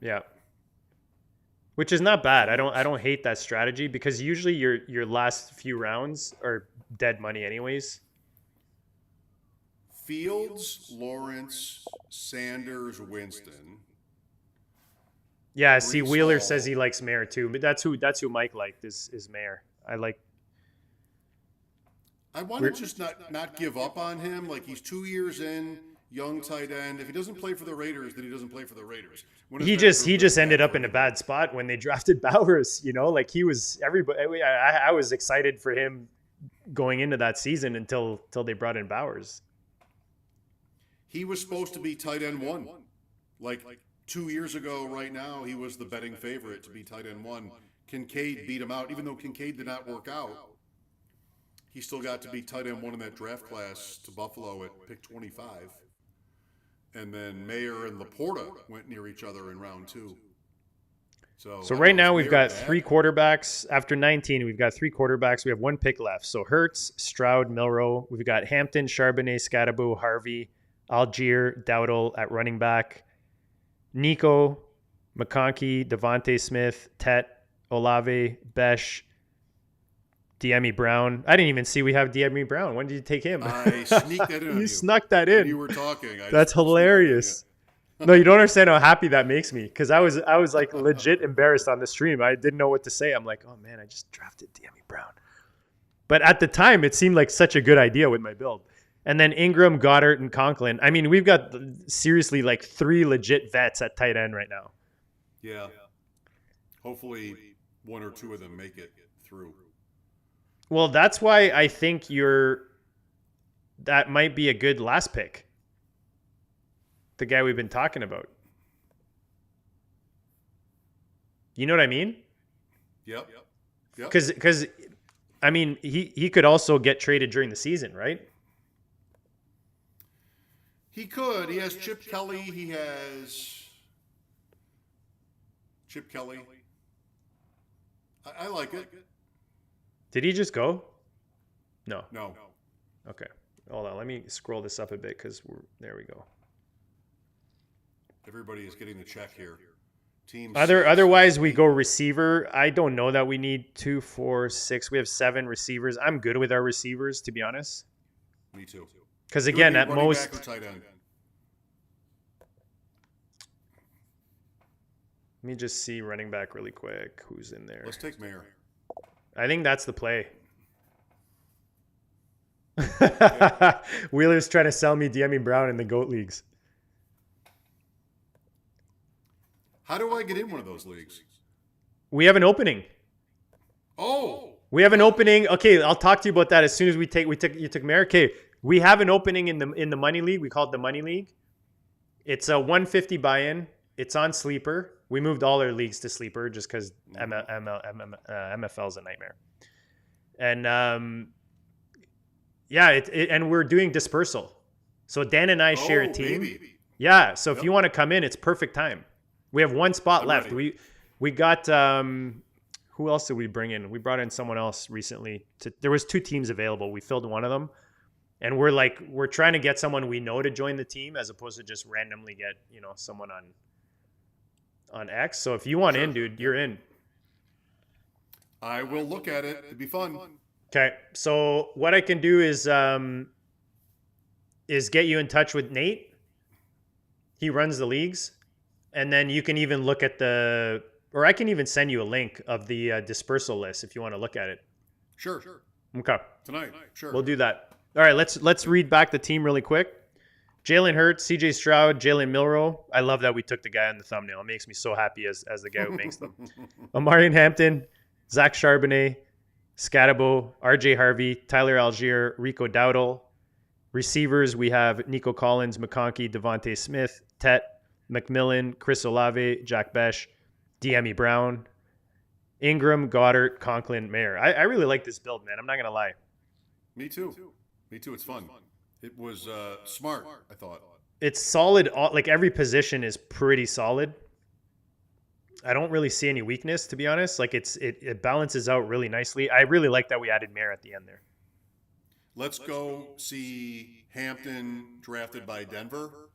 Yeah. Which is not bad. I don't hate that strategy because usually your last few rounds are dead money anyways. Fields, Lawrence, Sanders, Winston. Yeah, see, Wheeler Hall. says he likes Mayer too, but that's who Mike liked is Mayer. I want to just not give up on him. Like, he's 2 years in, young tight end. If he doesn't play for the Raiders, then he doesn't play for the Raiders. He just ended up in a bad spot when they drafted Bowers. Like he was everybody. I was excited for him going into that season until they brought in Bowers. He was supposed to be tight end 1. Like 2 years ago right now, he was the betting favorite to be tight end 1. Kincaid beat him out. Even though Kincaid did not work out, he still got to be tight end 1 in that draft class to Buffalo at pick 25. And then Mayer and Laporta went near each other in round 2. So right now we've got 3 quarterbacks. After 19, we've got 3 quarterbacks. We have 1 pick left. So Hurts, Stroud, Milroe. We've got Hampton, Charbonnet, Scadaboo, Harvey, Algier, Dowdle at running back. Nico, McConkey, Devontae Smith, Tet, Olave, Besh, Diemi Brown. I didn't even see we have Diemi Brown. When did you take him? I sneaked that in. You snuck that in. When you were talking. That's hilarious. No, you don't understand how happy that makes me because I was like legit embarrassed on the stream. I didn't know what to say. I'm like, oh man, I just drafted Diemi Brown. But at the time, it seemed like such a good idea with my build. And then Ingram, Goddard, and Conklin. I mean, we've got seriously like 3 legit vets at tight end right now. Yeah. Hopefully, one or two of them make it through. Well, that's why I think that might be a good last pick. The guy we've been talking about. You know what I mean? Yep. Because I mean, he could also get traded during the season, right? He could. He has Chip Kelly. He has Chip Kelly. I like it. Did he just go? No. No. Okay. Hold on. Let me scroll this up a bit because there we go. Everybody is getting the check here. Teams. Otherwise, we go receiver. I don't know that we need 2, 4, 6. We have 7 receivers. I'm good with our receivers, to be honest. Me too. Because again, at running most, back or tight end. let me just see running back really quick. Who's in there? Let's take Mayer. I think that's the play. Wheeler's trying to sell me De'Ami Brown in the GOAT leagues. How do I get in one of those leagues? We have an opening. Oh, We have an opening. Okay, I'll talk to you about that as soon as you took Mayer. Okay, we have an opening in the money league. We call it the money league. It's a 150 buy-in. It's on Sleeper. We moved all our leagues to Sleeper just because MFL is a nightmare. And and we're doing dispersal. So Dan and I share a team. Maybe. Yeah, so if you want to come in, it's perfect time. We have one spot left. ready. We got who else did we bring in? We brought in someone else recently. There was 2 teams available. We filled one of them. And we're trying to get someone we know to join the team as opposed to just randomly get, someone on X. So if you want in, dude, you're in. I will look at it. It'd be fun. Okay. So what I can do is get you in touch with Nate. He runs the leagues. And then you can even look at or I can even send you a link of the dispersal list if you want to look at it. Sure. Okay. Tonight. Sure. We'll do that. All right, let's read back the team really quick. Jalen Hurts, CJ Stroud, Jalen Milroe. I love that we took the guy on the thumbnail. It makes me so happy as the guy who makes them. Amarian Hampton, Zach Charbonnet, Scatabo, RJ Harvey, Tyler Algier, Rico Dowdle. Receivers, we have Nico Collins, McConkey, Devontae Smith, Tet, McMillan, Chris Olave, Jack Besh, De'Ami Brown, Ingram, Goddard, Conklin, Mayer. I really like this build, man. I'm not going to lie. Me too. It's fun. It was smart, I thought. It's solid. Like every position is pretty solid. I don't really see any weakness, to be honest. Like it balances out really nicely. I really like that we added Mayer at the end there. Let's go see Hampton drafted by Denver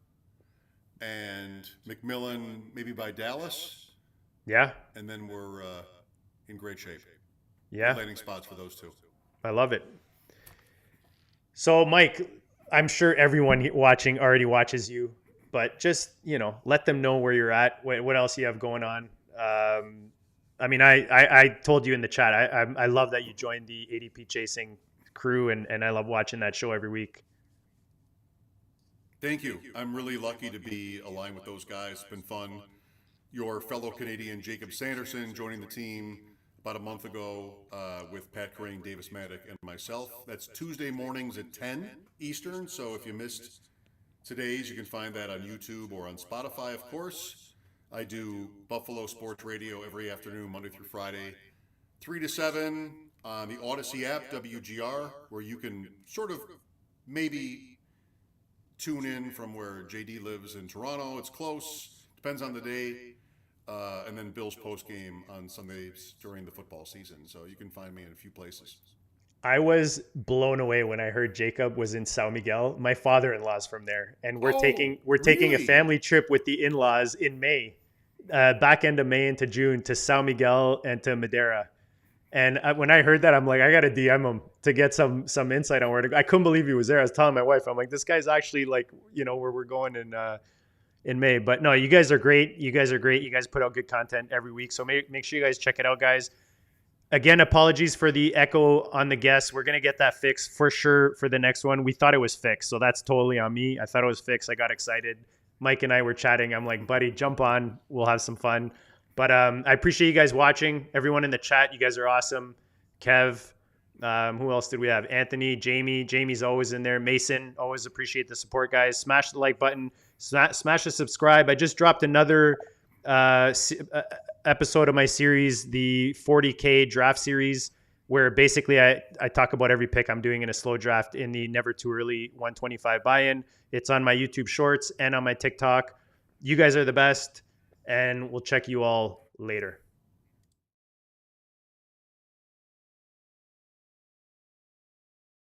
and McMillan maybe by Dallas. Yeah. And then we're in great shape. Yeah. Landing spots for those 2. I love it. So, Mike, I'm sure everyone watching already watches you, but just, let them know where you're at, what else you have going on. I mean, I told you in the chat, I love that you joined the ADP Chasing crew, and I love watching that show every week. Thank you. I'm really lucky to be aligned with those guys. It's been fun. Your fellow Canadian Jacob Sanderson joining the team about a month ago with Pat Crane, Davis Maddock, and myself. That's Tuesday mornings at 10 Eastern. So if you missed today's, you can find that on YouTube or on Spotify, of course. I do Buffalo Sports Radio every afternoon, Monday through Friday, 3 to 7 on the Odyssey app, WGR, where you can sort of maybe tune in from where JD lives in Toronto. It's close. Depends on the day. And then Bill's post game on Sundays during the football season. So you can find me in a few places. I was blown away when I heard Jacob was in São Miguel. My father-in-law's from there, and we're taking a family trip with the in-laws in May, back end of May into June to São Miguel and to Madeira. And when I heard that, I'm like, I got to DM him to get some insight on where to go. I couldn't believe he was there. I was telling my wife, I'm like, this guy's actually like, where we're going in May. But no, you guys are great. You guys put out good content every week. So make sure you guys check it out, guys. Again, apologies for the echo on the guests. We're going to get that fixed for sure for the next one. We thought it was fixed, so that's totally on me. I thought it was fixed. I got excited. Mike and I were chatting. I'm like, buddy, jump on. We'll have some fun. But I appreciate you guys watching. Everyone in the chat, you guys are awesome. Kev, who else did we have? Anthony, Jamie. Jamie's always in there. Mason, always appreciate the support, guys. Smash the like button. Smash the subscribe. I just dropped another episode of my series, the 40K draft series, where basically I talk about every pick I'm doing in a slow draft in the never too early 125 buy-in. It's on my YouTube shorts and on my TikTok. You guys are the best, and we'll check you all later.